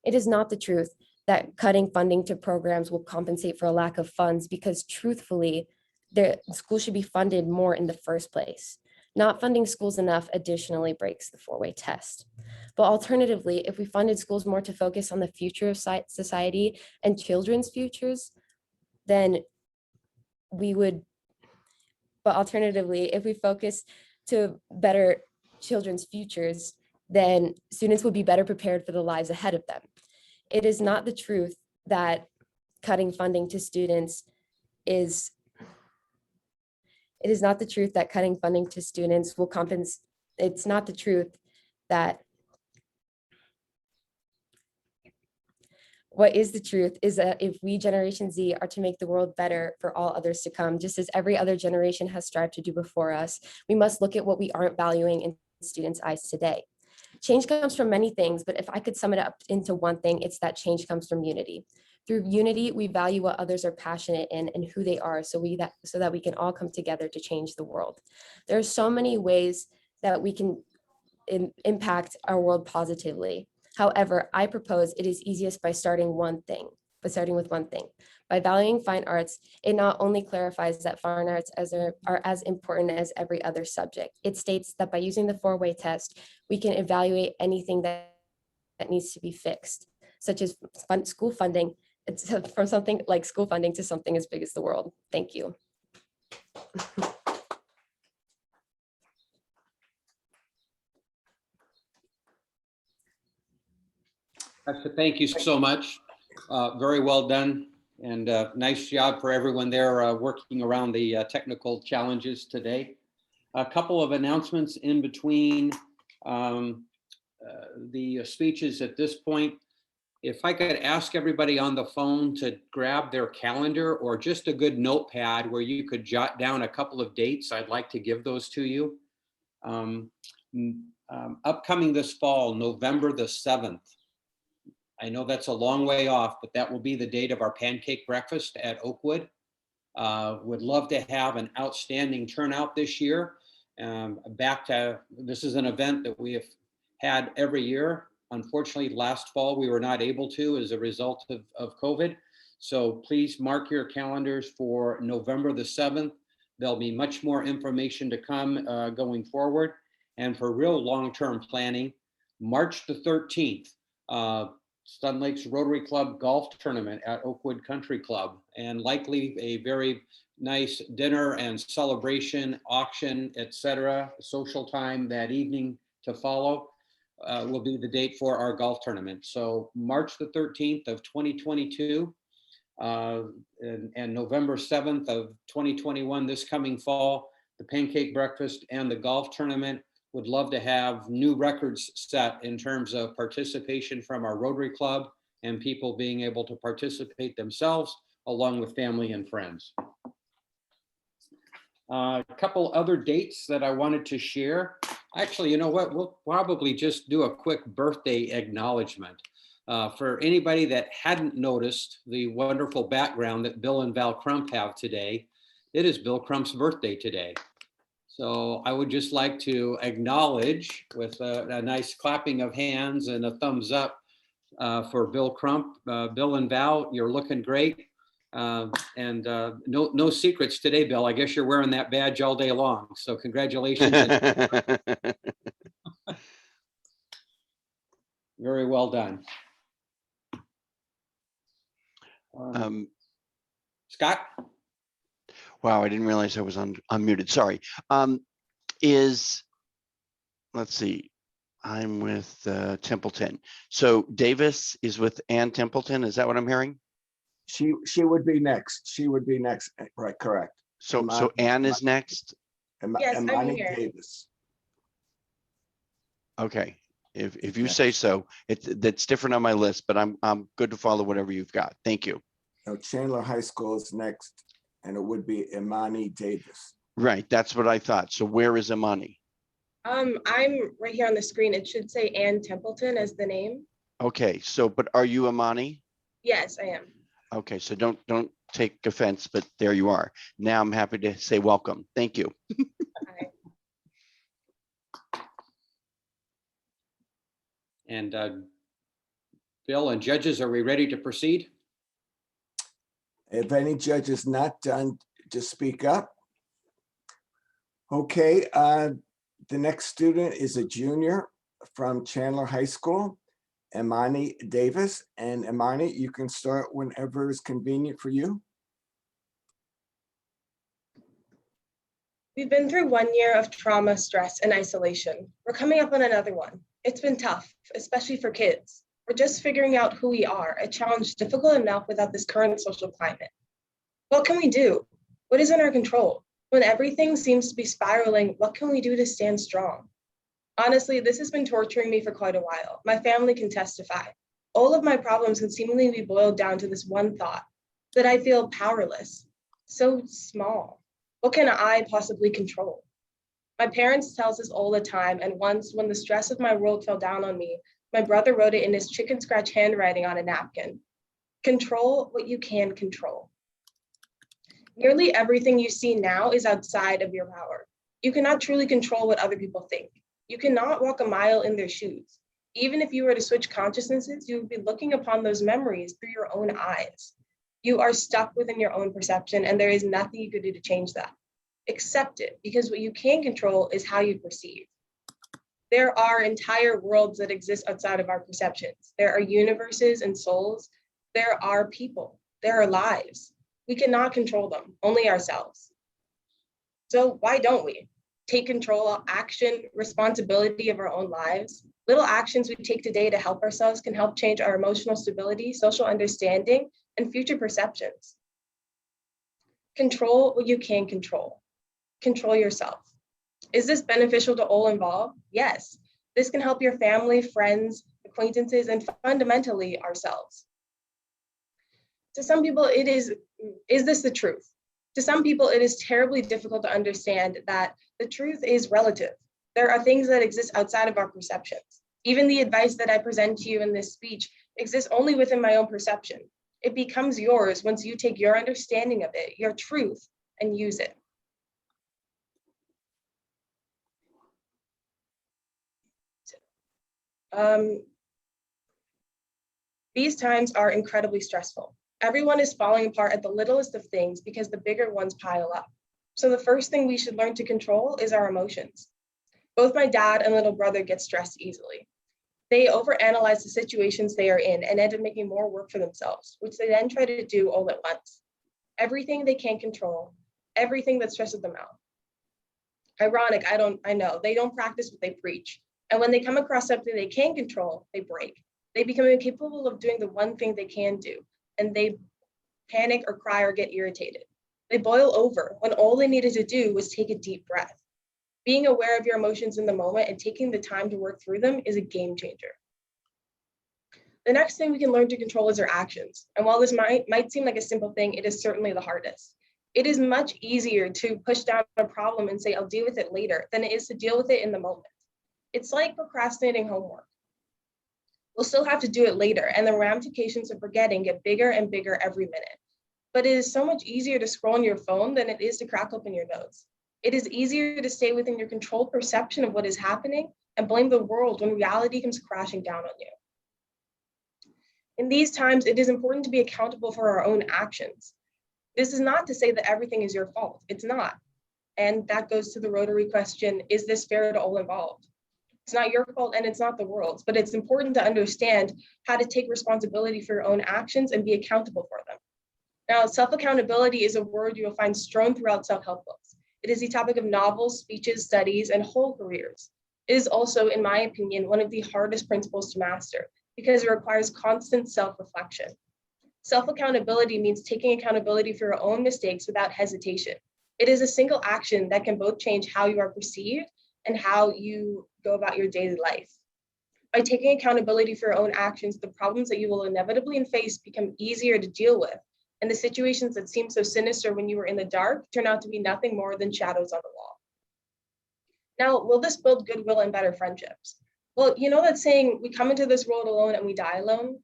It is not the truth that cutting funding to programs will compensate for a lack of funds, because truthfully, the school should be funded more in the first place. Not funding schools enough additionally breaks the four-way test. But alternatively, if we funded schools more to focus on the future of society and children's futures, then we would, but alternatively, if we focus to better children's futures, then students would be better prepared for the lives ahead of them. It is not the truth that cutting funding to students is, it is not the truth that cutting funding to students will compensate. It's not the truth that, what is the truth is that if we, Generation Z, are to make the world better for all others to come, just as every other generation has strived to do before us, we must look at what we aren't valuing in students' eyes today. Change comes from many things, but if I could sum it up into one thing, it's that change comes from unity. Through unity, we value what others are passionate in and who they are, so that we can all come together to change the world. There are so many ways that we can impact our world positively. However, I propose it is easiest by starting with one thing. By valuing fine arts, it not only clarifies that fine arts are as important as every other subject. It states that by using the four-way test, we can evaluate anything that needs to be fixed, such as school funding. It's from something like school funding to something as big as the world. Thank you. Thank you so much. Very well done, and nice job for everyone there working around the technical challenges today. A couple of announcements in between the speeches at this point. If I could ask everybody on the phone to grab their calendar or just a good notepad where you could jot down a couple of dates, I'd like to give those to you. Upcoming this fall, November the 7th. I know that's a long way off, but that will be the date of our pancake breakfast at Oakwood. Would love to have an outstanding turnout this year. This is an event that we have had every year. Unfortunately, last fall, we were not able to as a result of COVID. So please mark your calendars for November the 7th. There'll be much more information to come going forward. And for real long-term planning, March the 13th, Stun Lakes Rotary Club Golf Tournament at Oakwood Country Club, and likely a very nice dinner and celebration, auction, etc. social time that evening to follow will be the date for our golf tournament. So March the 13th of 2022 and November 7th of 2021, this coming fall, the pancake breakfast and the golf tournament. Would love to have new records set in terms of participation from our Rotary Club and people being able to participate themselves along with family and friends. A couple other dates that I wanted to share. Actually, you know what? We'll probably just do a quick birthday acknowledgement. For anybody that hadn't noticed the wonderful background that Bill and Val Crump have today, it is Bill Crump's birthday today. So I would just like to acknowledge with a nice clapping of hands and a thumbs up for Bill Crump. Bill and Val, you're looking great. And no secrets today, Bill. I guess you're wearing that badge all day long. So congratulations. Very well done. Scott? Wow, I didn't realize I was unmuted. Sorry. Let's see, I'm with Templeton. So Davis is with Ann Templeton. Is that what I'm hearing? She would be next. She would be next. Right, correct. So Imani- Ann is next? Yes, I'm Imani here. Davis. Okay, if you say so. That's different on my list, but I'm good to follow whatever you've got. Thank you. Now Chandler High School is next, and it would be Imani Davis. Right, that's what I thought. So where is Imani? I'm right here on the screen. It should say Ann Templeton as the name. Okay, so but are you Imani? Yes, I am. Okay, so don't take offense, but there you are. Now I'm happy to say welcome. Thank you. Hi. And Bill and judges, are we ready to proceed? If any judge is not done, just speak up. Okay, the next student is a junior from Chandler High School, Imani Davis. And Imani, you can start whenever is convenient for you. We've been through 1 year of trauma, stress, and isolation. We're coming up on another one. It's been tough, especially for kids. We're just figuring out who we are, a challenge difficult enough without this current social climate. What can we do? What is in our control? When everything seems to be spiraling, what can we do to stand strong? Honestly, this has been torturing me for quite a while. My family can testify. All of my problems can seemingly be boiled down to this one thought, that I feel powerless, so small. What can I possibly control? My parents tell us this all the time, and once, when the stress of my world fell down on me, my brother wrote it in his chicken scratch handwriting on a napkin. Control what you can control. Nearly everything you see now is outside of your power. You cannot truly control what other people think. You cannot walk a mile in their shoes. Even if you were to switch consciousnesses, you would be looking upon those memories through your own eyes. You are stuck within your own perception, and there is nothing you could do to change that. Accept it, because what you can control is how you perceive. There are entire worlds that exist outside of our perceptions. There are universes and souls. There are people. There are lives. We cannot control them, only ourselves. So why don't we? Take control, action, responsibility of our own lives. Little actions we take today to help ourselves can help change our emotional stability, social understanding, and future perceptions. Control what you can control. Control yourself. Is this beneficial to all involved? Yes. This can help your family, friends, acquaintances, and fundamentally ourselves. To some people, is this the truth? To some people, it is terribly difficult to understand that the truth is relative. There are things that exist outside of our perceptions. Even the advice that I present to you in this speech exists only within my own perception. It becomes yours once you take your understanding of it, your truth, and use it. These times are incredibly stressful. Everyone is falling apart at the littlest of things because the bigger ones pile up. So the first thing we should learn to control is our emotions. Both my dad and little brother get stressed easily. They overanalyze the situations they are in and end up making more work for themselves, which they then try to do all at once. Everything they can't control, everything that stresses them out. Ironic, I know, they don't practice what they preach. And when they come across something they can control, they break. They become incapable of doing the one thing they can do, and they panic or cry or get irritated. They boil over when all they needed to do was take a deep breath. Being aware of your emotions in the moment and taking the time to work through them is a game changer. The next thing we can learn to control is our actions. And while this might seem like a simple thing, it is certainly the hardest. It is much easier to push down a problem and say, I'll deal with it later, than it is to deal with it in the moment. It's like procrastinating homework. We'll still have to do it later, and the ramifications of forgetting get bigger and bigger every minute. But it is so much easier to scroll on your phone than it is to crack open your notes. It is easier to stay within your controlled perception of what is happening and blame the world when reality comes crashing down on you. In these times, it is important to be accountable for our own actions. This is not to say that everything is your fault. It's not. And that goes to the Rotary question, is this fair to all involved? It's not your fault and it's not the world's, but it's important to understand how to take responsibility for your own actions and be accountable for them. Now, self-accountability is a word you will find strewn throughout self-help books. It is the topic of novels, speeches, studies, and whole careers. It is also, in my opinion, one of the hardest principles to master because it requires constant self-reflection. Self-accountability means taking accountability for your own mistakes without hesitation. It is a single action that can both change how you are perceived and how you go about your daily life. By taking accountability for your own actions, the problems that you will inevitably face become easier to deal with, and the situations that seem so sinister when you were in the dark turn out to be nothing more than shadows on the wall. Now, will this build goodwill and better friendships? Well, you know that saying, we come into this world alone and we die alone?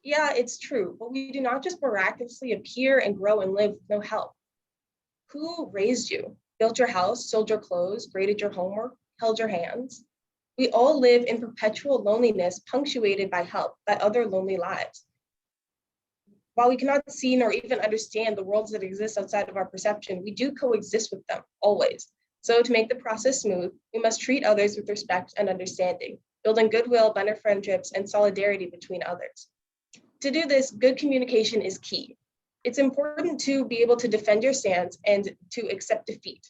Yeah, it's true, but we do not just miraculously appear and grow and live with no help. Who raised you, built your house, sold your clothes, graded your homework, held your hands? We all live in perpetual loneliness punctuated by help, by other lonely lives. While we cannot see nor even understand the worlds that exist outside of our perception, we do coexist with them, always. So to make the process smooth, we must treat others with respect and understanding, building goodwill, better friendships, and solidarity between others. To do this, good communication is key. It's important to be able to defend your stance and to accept defeat.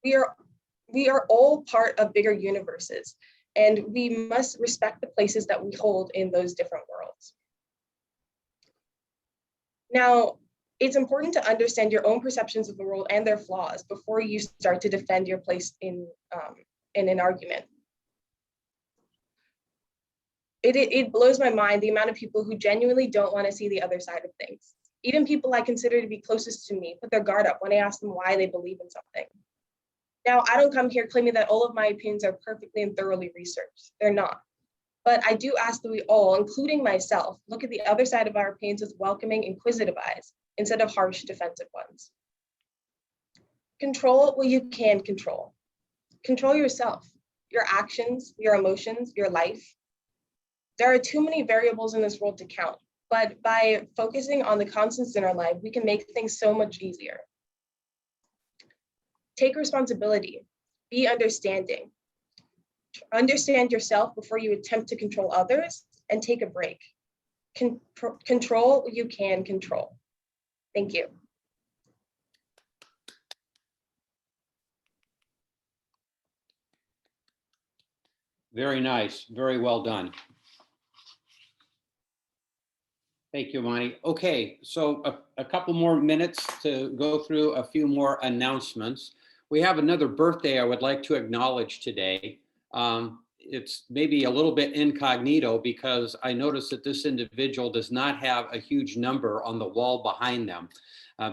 We are all part of bigger universes, and we must respect the places that we hold in those different worlds. Now, it's important to understand your own perceptions of the world and their flaws before you start to defend your place in an argument. It blows my mind the amount of people who genuinely don't want to see the other side of things. Even people I consider to be closest to me put their guard up when I ask them why they believe in something. Now, I don't come here claiming that all of my opinions are perfectly and thoroughly researched. They're not. But I do ask that we all, including myself, look at the other side of our opinions with welcoming, inquisitive eyes instead of harsh, defensive ones. Control what you can control. Control yourself, your actions, your emotions, your life. There are too many variables in this world to count, but by focusing on the constants in our life, we can make things so much easier. Take responsibility, be understanding. Understand yourself before you attempt to control others, and take a break. Control what you can control. Thank you. Very nice, very well done. Thank you, Monty. Okay, so a couple more minutes to go through a few more announcements. We have another birthday I would like to acknowledge today. It's maybe a little bit incognito because I noticed that this individual does not have a huge number on the wall behind them.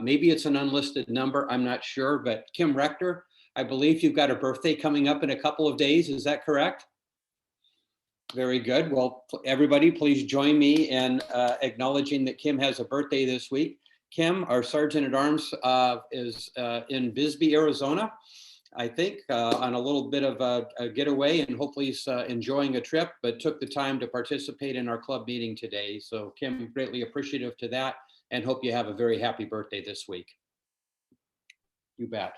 Maybe it's an unlisted number, I'm not sure, but Kim Rector, I believe you've got a birthday coming up in a couple of days, is that correct? Very good. Well, everybody, please join me in acknowledging that Kim has a birthday this week. Kim, our Sergeant at Arms, is in Bisbee, Arizona, I think, on a little bit of a getaway, and hopefully he's enjoying a trip, but took the time to participate in our club meeting today. So Kim, greatly appreciative to that, and hope you have a very happy birthday this week. You bet.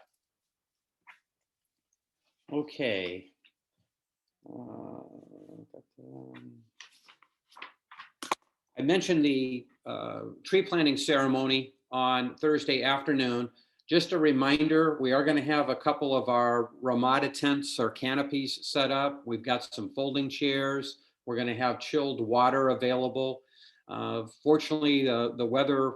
Okay. I mentioned the tree planting ceremony on Thursday afternoon. Just a reminder, we are going to have a couple of our Ramada tents or canopies set up. We've got some folding chairs. We're going to have chilled water available. Fortunately, the weather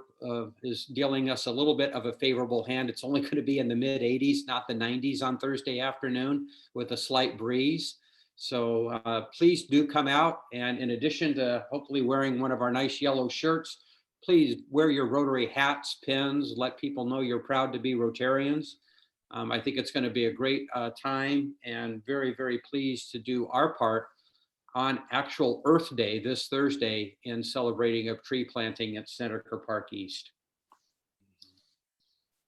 is dealing us a little bit of a favorable hand. It's only going to be in the mid 80s, not the 90s on Thursday afternoon with a slight breeze. So please do come out, and in addition to hopefully wearing one of our nice yellow shirts, please wear your Rotary hats, pins, let people know you're proud to be Rotarians. I think it's going to be a great time, and very, very pleased to do our part on actual Earth Day this Thursday in celebrating of tree planting at Seneca Park East.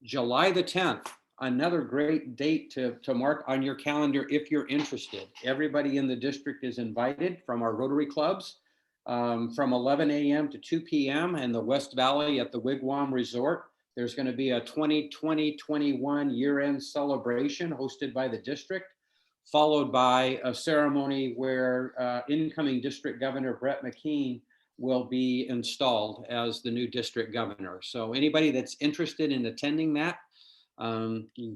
July the 10th. Another great date to mark on your calendar if you're interested. Everybody in the district is invited from our Rotary clubs from 11 a.m. to 2 p.m. in the West Valley at the Wigwam Resort. There's going to be a 2020-21 year-end celebration hosted by the district, followed by a ceremony where incoming District Governor Brett McKean will be installed as the new district governor. So anybody that's interested in attending that,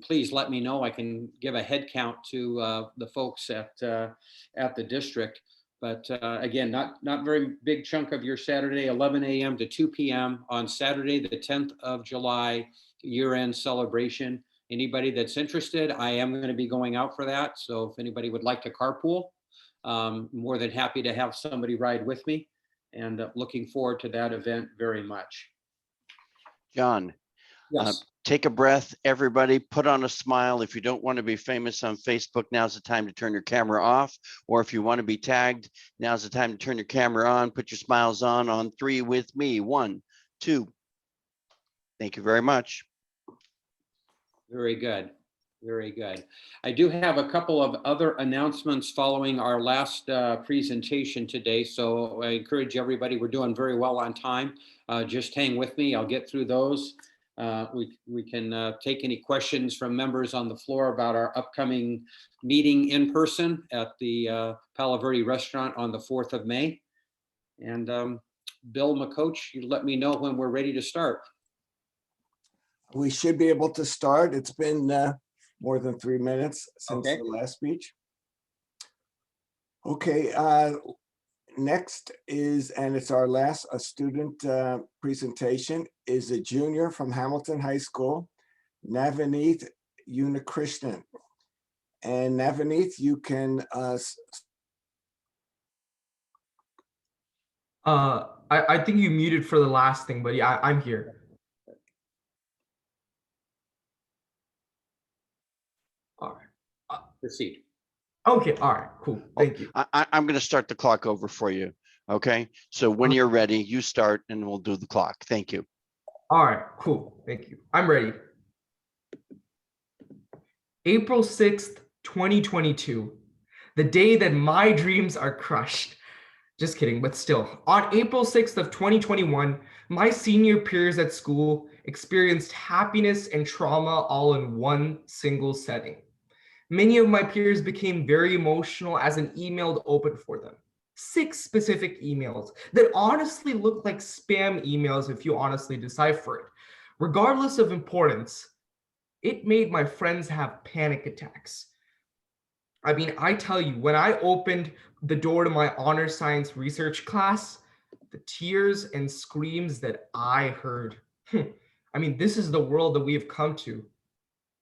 please let me know. I can give a head count to the folks at the district. But again, not very big chunk of your Saturday, 11 a.m. to 2 p.m. on Saturday, the 10th of July, year-end celebration. Anybody that's interested, I am going to be going out for that. So if anybody would like to carpool, more than happy to have somebody ride with me, and looking forward to that event very much. John, Yes. take a breath, everybody, put on a smile. If you don't want to be famous on Facebook, now's the time to turn your camera off. Or if you want to be tagged, now's the time to turn your camera on, put your smiles on 3 with me. 1, 2. Thank you very much. Very good. Very good. I do have a couple of other announcements following our last presentation today. So I encourage everybody, we're doing very well on time. Just hang with me. I'll get through those. We can take any questions from members on the floor about our upcoming meeting in person at the Palo Verde restaurant on the 4th of May. And Bill McCoach, you let me know when we're ready to start. We should be able to start. It's been more than 3 minutes since the last speech. Okay, next is, and it's our last student presentation, is a junior from Hamilton High School, Navaneeth Unikrishnan. And Navaneeth, you can I think you muted for the last thing, but yeah, I'm here. All right. Proceed. Okay, all right, cool. Thank you. I'm going to start the clock over for you. Okay, so when you're ready, you start and we'll do the clock. Thank you. All right, cool. Thank you. I'm ready. April 6th, 2022, the day that my dreams are crushed. Just kidding, but still. On April 6th of 2021, my senior peers at school experienced happiness and trauma all in one single setting. Many of my peers became very emotional as an email opened for them. 6 specific emails that honestly looked like spam emails if you honestly decipher it. Regardless of importance, it made my friends have panic attacks. I mean, I tell you, when I opened the door to my honor science research class, the tears and screams that I heard. I mean, this is the world that we have come to.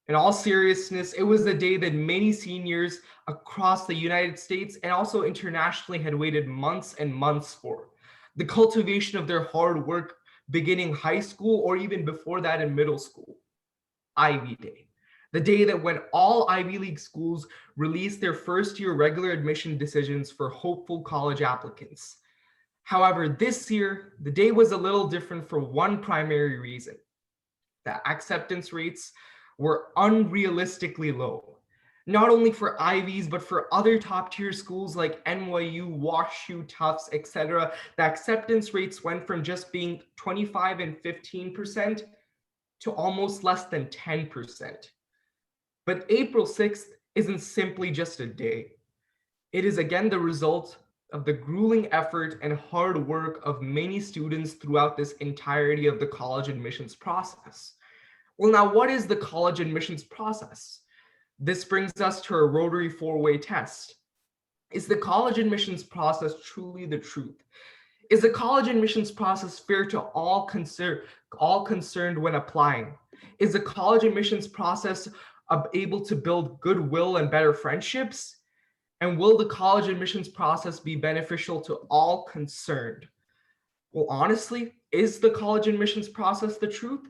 In all seriousness, it was the day that many seniors across the United States and also internationally had waited months and months for. The cultivation of their hard work beginning high school or even before that in middle school. Ivy Day. The day that when all Ivy League schools released their first year regular admission decisions for hopeful college applicants. However, this year, the day was a little different for one primary reason. The acceptance rates were unrealistically low, not only for Ivies, but for other top tier schools like NYU, WashU, Tufts, etc. The acceptance rates went from just being 25 and 15% to almost less than 10%. But April 6th isn't simply just a day. It is again the result of the grueling effort and hard work of many students throughout this entirety of the college admissions process. Well, now, what is the college admissions process? This brings us to a rotary 4-way test. Is the college admissions process truly the truth? Is the college admissions process fair to all concerned when applying? Is the college admissions process able to build goodwill and better friendships? And will the college admissions process be beneficial to all concerned? Well, honestly, is the college admissions process the truth?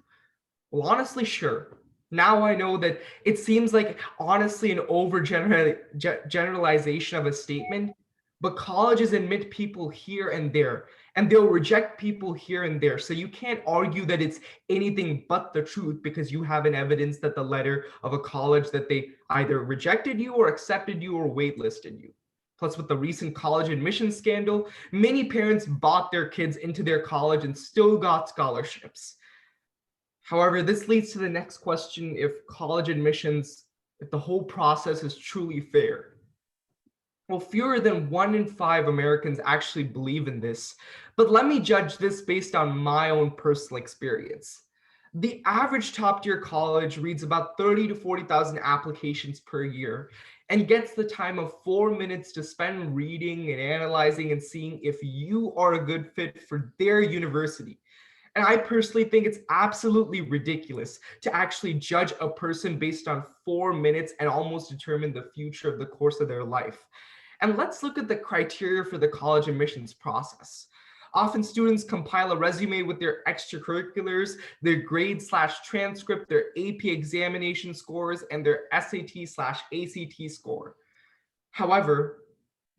Well, honestly, sure. Now I know that it seems like honestly an overgeneralization of a statement, but colleges admit people here and there, and they'll reject people here and there. So you can't argue that it's anything but the truth because you have an evidence that the letter of a college that they either rejected you or accepted you or waitlisted you. Plus, with the recent college admissions scandal, many parents bought their kids into their college and still got scholarships. However, this leads to the next question: if college admissions, if the whole process is truly fair. Well, fewer than 1 in 5 Americans actually believe in this, but let me judge this based on my own personal experience. The average top-tier college reads about 30 to 40,000 applications per year and gets the time of 4 minutes to spend reading and analyzing and seeing if you are a good fit for their university. And I personally think it's absolutely ridiculous to actually judge a person based on 4 minutes and almost determine the future of the course of their life. And let's look at the criteria for the college admissions process. Often students compile a resume with their extracurriculars, their grade/transcript, their AP examination scores, and their SAT/ACT score. However,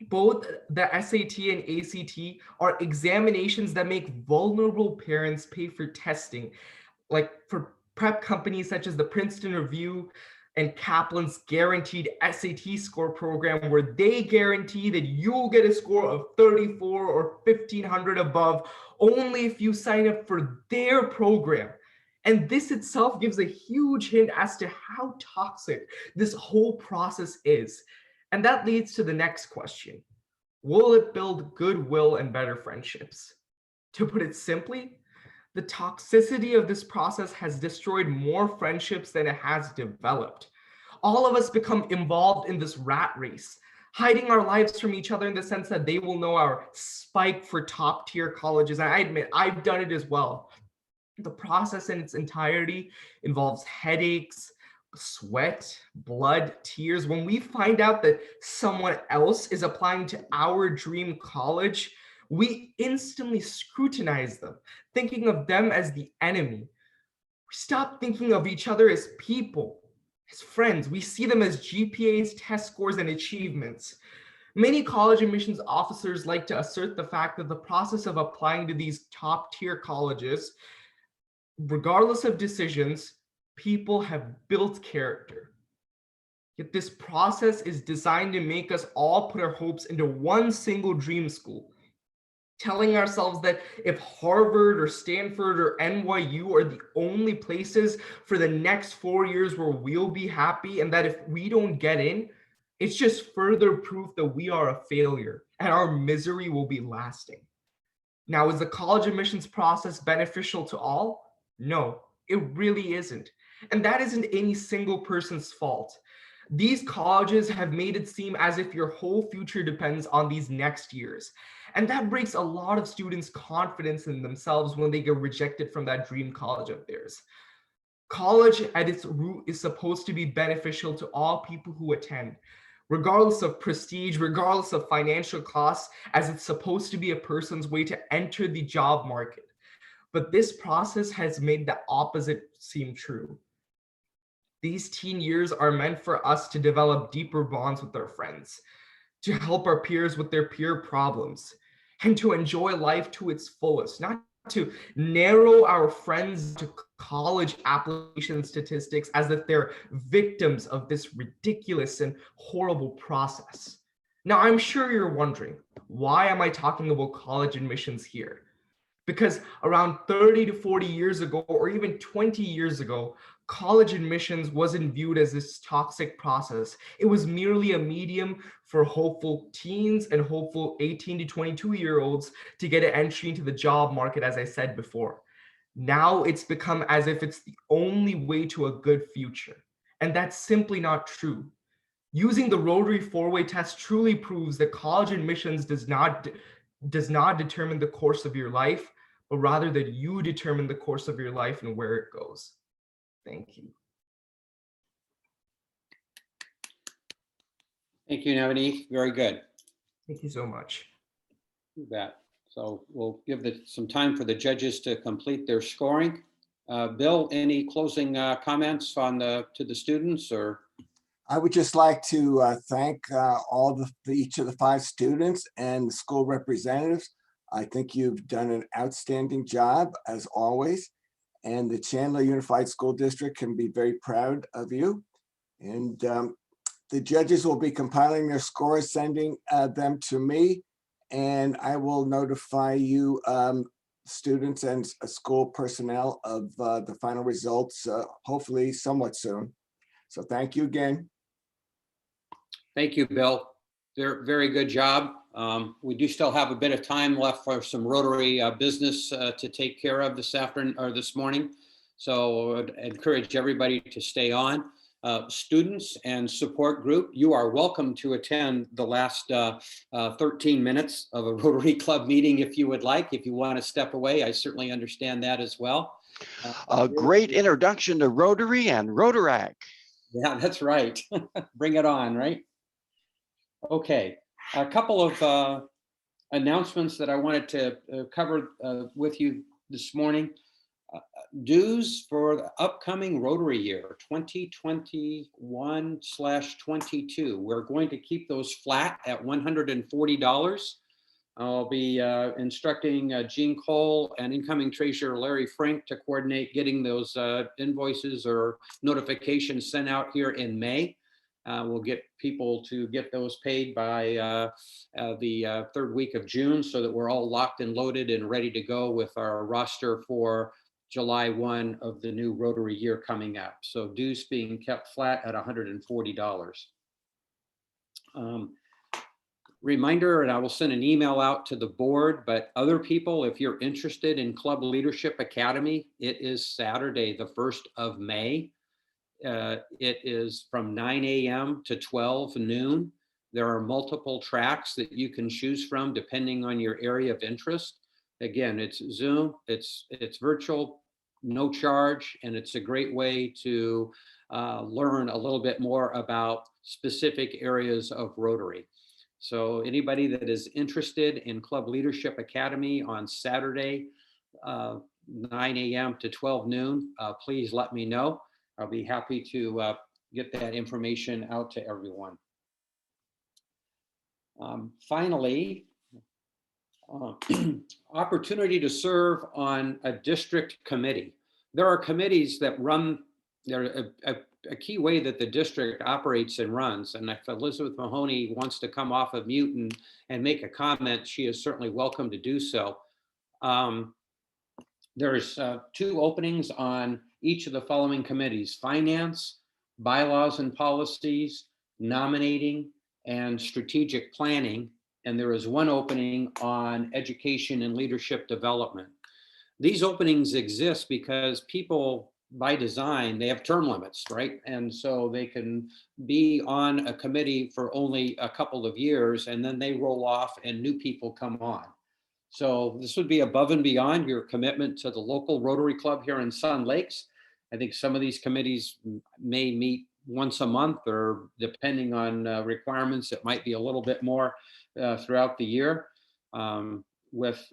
both the SAT and ACT are examinations that make vulnerable parents pay for testing, like for prep companies such as the Princeton Review and Kaplan's guaranteed SAT score program, where they guarantee that you'll get a score of 34 or 1500 above only if you sign up for their program. And this itself gives a huge hint as to how toxic this whole process is. And that leads to the next question. Will it build goodwill and better friendships? To put it simply, the toxicity of this process has destroyed more friendships than it has developed. All of us become involved in this rat race, hiding our lives from each other in the sense that they will know our spike for top tier colleges. And I admit, I've done it as well. The process in its entirety involves headaches, sweat, blood, tears. When we find out that someone else is applying to our dream college, we instantly scrutinize them, thinking of them as the enemy. We stop thinking of each other as people, as friends. We see them as GPAs, test scores, and achievements. Many college admissions officers like to assert the fact that the process of applying to these top-tier colleges, regardless of decisions, people have built character. Yet this process is designed to make us all put our hopes into one single dream school, telling ourselves that if Harvard or Stanford or NYU are the only places for the next 4 years where we'll be happy, and that if we don't get in, it's just further proof that we are a failure and our misery will be lasting. Now, is the college admissions process beneficial to all? No, it really isn't. And that isn't any single person's fault. These colleges have made it seem as if your whole future depends on these next years. And that breaks a lot of students' confidence in themselves when they get rejected from that dream college of theirs. College at its root is supposed to be beneficial to all people who attend, regardless of prestige, regardless of financial costs, as it's supposed to be a person's way to enter the job market. But this process has made the opposite seem true. These teen years are meant for us to develop deeper bonds with our friends, to help our peers with their peer problems, and to enjoy life to its fullest, not to narrow our friends to college application statistics as if they're victims of this ridiculous and horrible process. Now, I'm sure you're wondering, why am I talking about college admissions here? Because around 30 to 40 years ago, or even 20 years ago, college admissions wasn't viewed as this toxic process. It was merely a medium for hopeful teens and hopeful 18 to 22-year-olds to get an entry into the job market, as I said before. Now it's become as if it's the only way to a good future. And that's simply not true. Using the rotary four-way test truly proves that college admissions does not determine the course of your life, but rather that you determine the course of your life and where it goes. Thank you. Thank you, Navneet. Very good. Thank you so much. You bet. So we'll give some time for the judges to complete their scoring. Bill, any closing comments to the students, or? I would just like to thank each of the 5 students and the school representatives. I think you've done an outstanding job, as always, and the Chandler Unified School District can be very proud of you. And the judges will be compiling their scores, sending them to me, and I will notify you, students and school personnel, of the final results, hopefully somewhat soon. So thank you again. Thank you, Bill. very good job. We do still have a bit of time left for some Rotary business to take care of this afternoon or this morning. So I'd encourage everybody to stay on. Students and support group, you are welcome to attend the last 13 minutes of a Rotary Club meeting if you would like. If you want to step away, I certainly understand that as well. A great introduction to Rotary and Rotarac. Yeah, that's right. Bring it on, right? Okay, a couple of announcements that I wanted to cover with you this morning. Dues for the upcoming Rotary year 2021/22. We're going to keep those flat at $140. I'll be instructing Gene Cole and incoming treasurer Larry Frank to coordinate getting those invoices or notifications sent out here in May. We'll get people to get those paid by the third week of June so that we're all locked and loaded and ready to go with our roster for July 1 of the new Rotary year coming up. So dues being kept flat at $140. Reminder, and I will send an email out to the board, but other people, if you're interested in Club Leadership Academy, it is Saturday, the 1st of May. It is from 9 a.m. to 12 noon. There are multiple tracks that you can choose from depending on your area of interest. Again, it's Zoom, it's virtual, no charge, and it's a great way to learn a little bit more about specific areas of Rotary. So anybody that is interested in Club Leadership Academy on Saturday, 9 a.m. to 12 noon, please let me know. I'll be happy to get that information out to everyone. Finally, opportunity to serve on a district committee. There are committees that run, they're a key way that the district operates and runs. And if Elizabeth Mahoney wants to come off of mute and make a comment, she is certainly welcome to do so. There's 2 openings on each of the following committees: Finance, Bylaws and Policies, Nominating, and Strategic Planning. And there is 1 opening on Education and Leadership Development. These openings exist because people, by design, they have term limits, right? And so they can be on a committee for only a couple of years and then they roll off and new people come on. So this would be above and beyond your commitment to the local Rotary Club here in Sun Lakes. I think some of these committees may meet once a month, or depending on requirements, it might be a little bit more throughout the year. With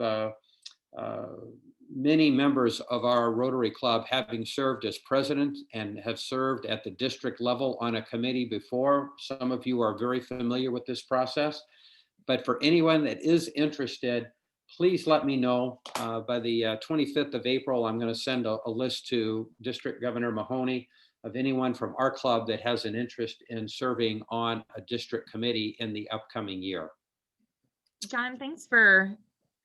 many members of our Rotary Club having served as president and have served at the district level on a committee before. Some of you are very familiar with this process, but for anyone that is interested, please let me know. By the 25th of April, I'm going to send a list to District Governor Mahoney of anyone from our club that has an interest in serving on a district committee in the upcoming year. John, thanks for,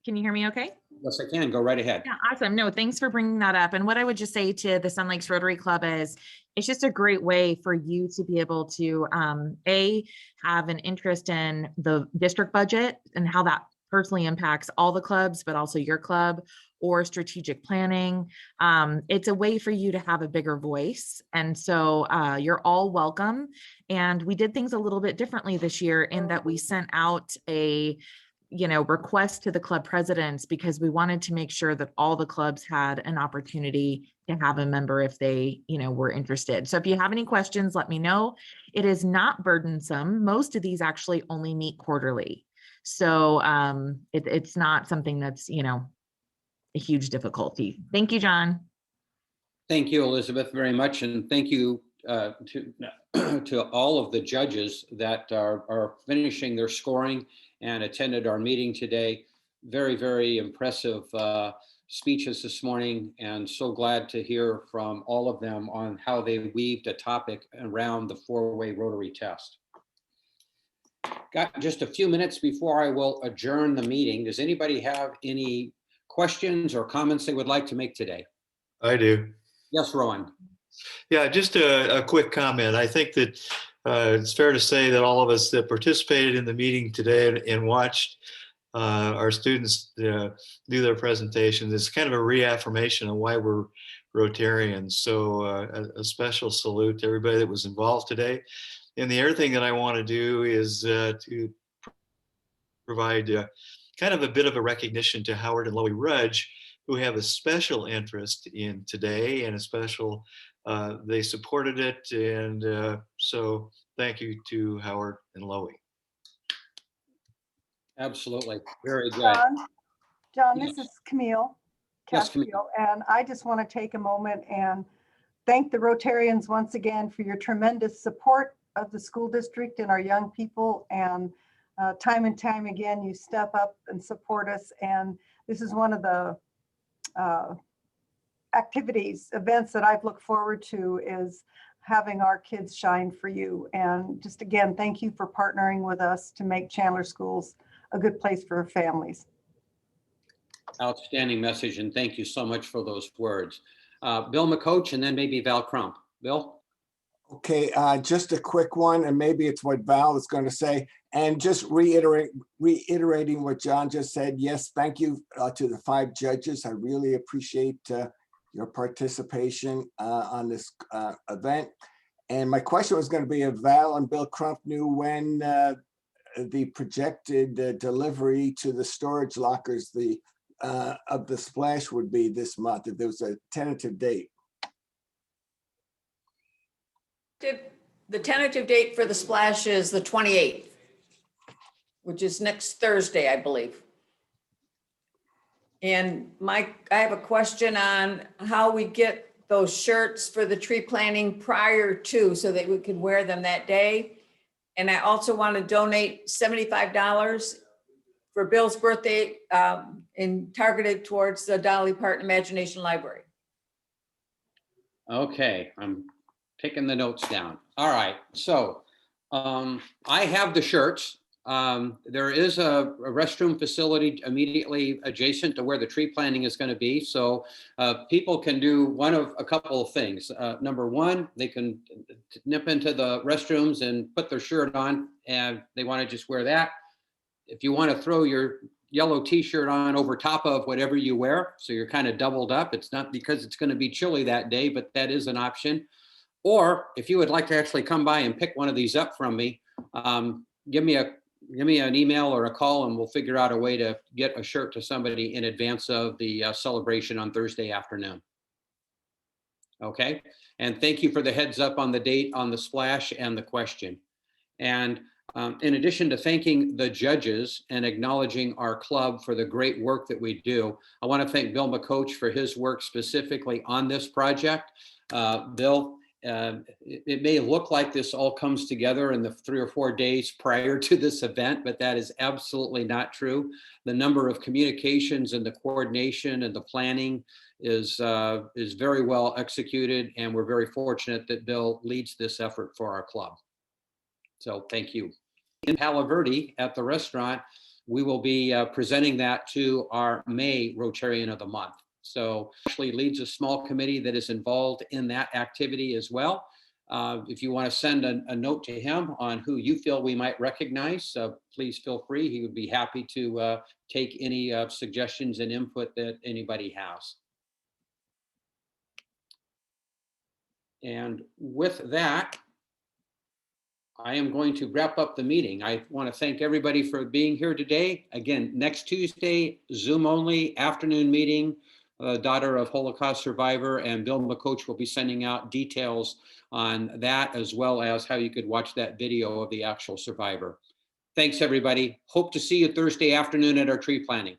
can you hear me okay? Yes, I can. Go right ahead. Yeah, awesome. No, thanks for bringing that up. And what I would just say to the Sun Lakes Rotary Club is, it's just a great way for you to be able to, have an interest in the district budget and how that personally impacts all the clubs, but also your club, or strategic planning. It's a way for you to have a bigger voice. And so you're all welcome. And we did things a little bit differently this year in that we sent out a request to the club presidents, because we wanted to make sure that all the clubs had an opportunity to have a member if they, were interested. So if you have any questions, let me know. It is not burdensome. Most of these actually only meet quarterly. So it's not something that's, a huge difficulty. Thank you, John. Thank you, Elizabeth, very much. And thank you to all of the judges that are finishing their scoring and attended our meeting today. Very, very impressive speeches this morning, and so glad to hear from all of them on how they weaved a topic around the 4-way Rotary test. Got just a few minutes before I will adjourn the meeting. Does anybody have any questions or comments they would like to make today? I do. Yes, Rowan. Yeah, just a quick comment. I think that It's fair to say that all of us that participated in the meeting today and watched our students do their presentations, it's kind of a reaffirmation of why we're Rotarians. So a special salute to everybody that was involved today. And the other thing that I want to do is to provide kind of a bit of a recognition to Howard and Loie Rudge, who have a special interest in today and a special, they supported it. And so thank you to Howard and Loie. Absolutely. Very good. John, Yes. this is Camille. Yes, Castillo, and I just want to take a moment and thank the Rotarians once again for your tremendous support of the school district and our young people. And time and time again, you step up and support us. And this is one of the events that I've looked forward to, is having our kids shine for you. And just again, thank you for partnering with us to make Chandler Schools a good place for families. Outstanding message, and thank you so much for those words. Bill McCoach, and then maybe Val Crump. Bill? Okay, just a quick one, and maybe it's what Val is going to say, and just reiterating what John just said. Yes, thank you to the 5 judges. I really appreciate your participation on this event. And my question was going to be if Val and Bill Crump knew when the projected delivery to the storage lockers of the splash would be this month, if there was a tentative date. The tentative date for the splash is the 28th, which is next Thursday, I believe. And Mike, I have a question on how we get those shirts for the tree planting prior to, so that we can wear them that day. And I also want to donate $75 for Bill's birthday and targeted towards the Dolly Parton Imagination Library. Okay, I'm taking the notes down. All right, so I have the shirts. There is a restroom facility immediately adjacent to where the tree planting is going to be. So people can do one of a couple of things. Number one, they can nip into the restrooms and put their shirt on, and they want to just wear that. If you want to throw your yellow t-shirt on over top of whatever you wear, so you're kind of doubled up, it's not because it's going to be chilly that day, but that is an option. Or if you would like to actually come by and pick one of these up from me, give me an email or a call, and we'll figure out a way to get a shirt to somebody in advance of the celebration on Thursday afternoon. Okay, and thank you for the heads up on the date on the splash and the question. And in addition to thanking the judges and acknowledging our club for the great work that we do, I want to thank Bill McCoach for his work specifically on this project. Bill, it may look like this all comes together in the 3 or 4 days prior to this event, but that is absolutely not true. The number of communications and the coordination and the planning is very well executed, and we're very fortunate that Bill leads this effort for our club. So thank you. In Palo Verde at the restaurant, we will be presenting that to our May Rotarian of the Month. So actually leads a small committee that is involved in that activity as well. If you want to send a note to him on who you feel we might recognize, please feel free. He would be happy to take any suggestions and input that anybody has. And with that, I am going to wrap up the meeting. I want to thank everybody for being here today. Again, next Tuesday, Zoom only, afternoon meeting. Daughter of Holocaust survivor, and Bill McCoach will be sending out details on that, as well as how you could watch that video of the actual survivor. Thanks, everybody. Hope to see you Thursday afternoon at our tree planting.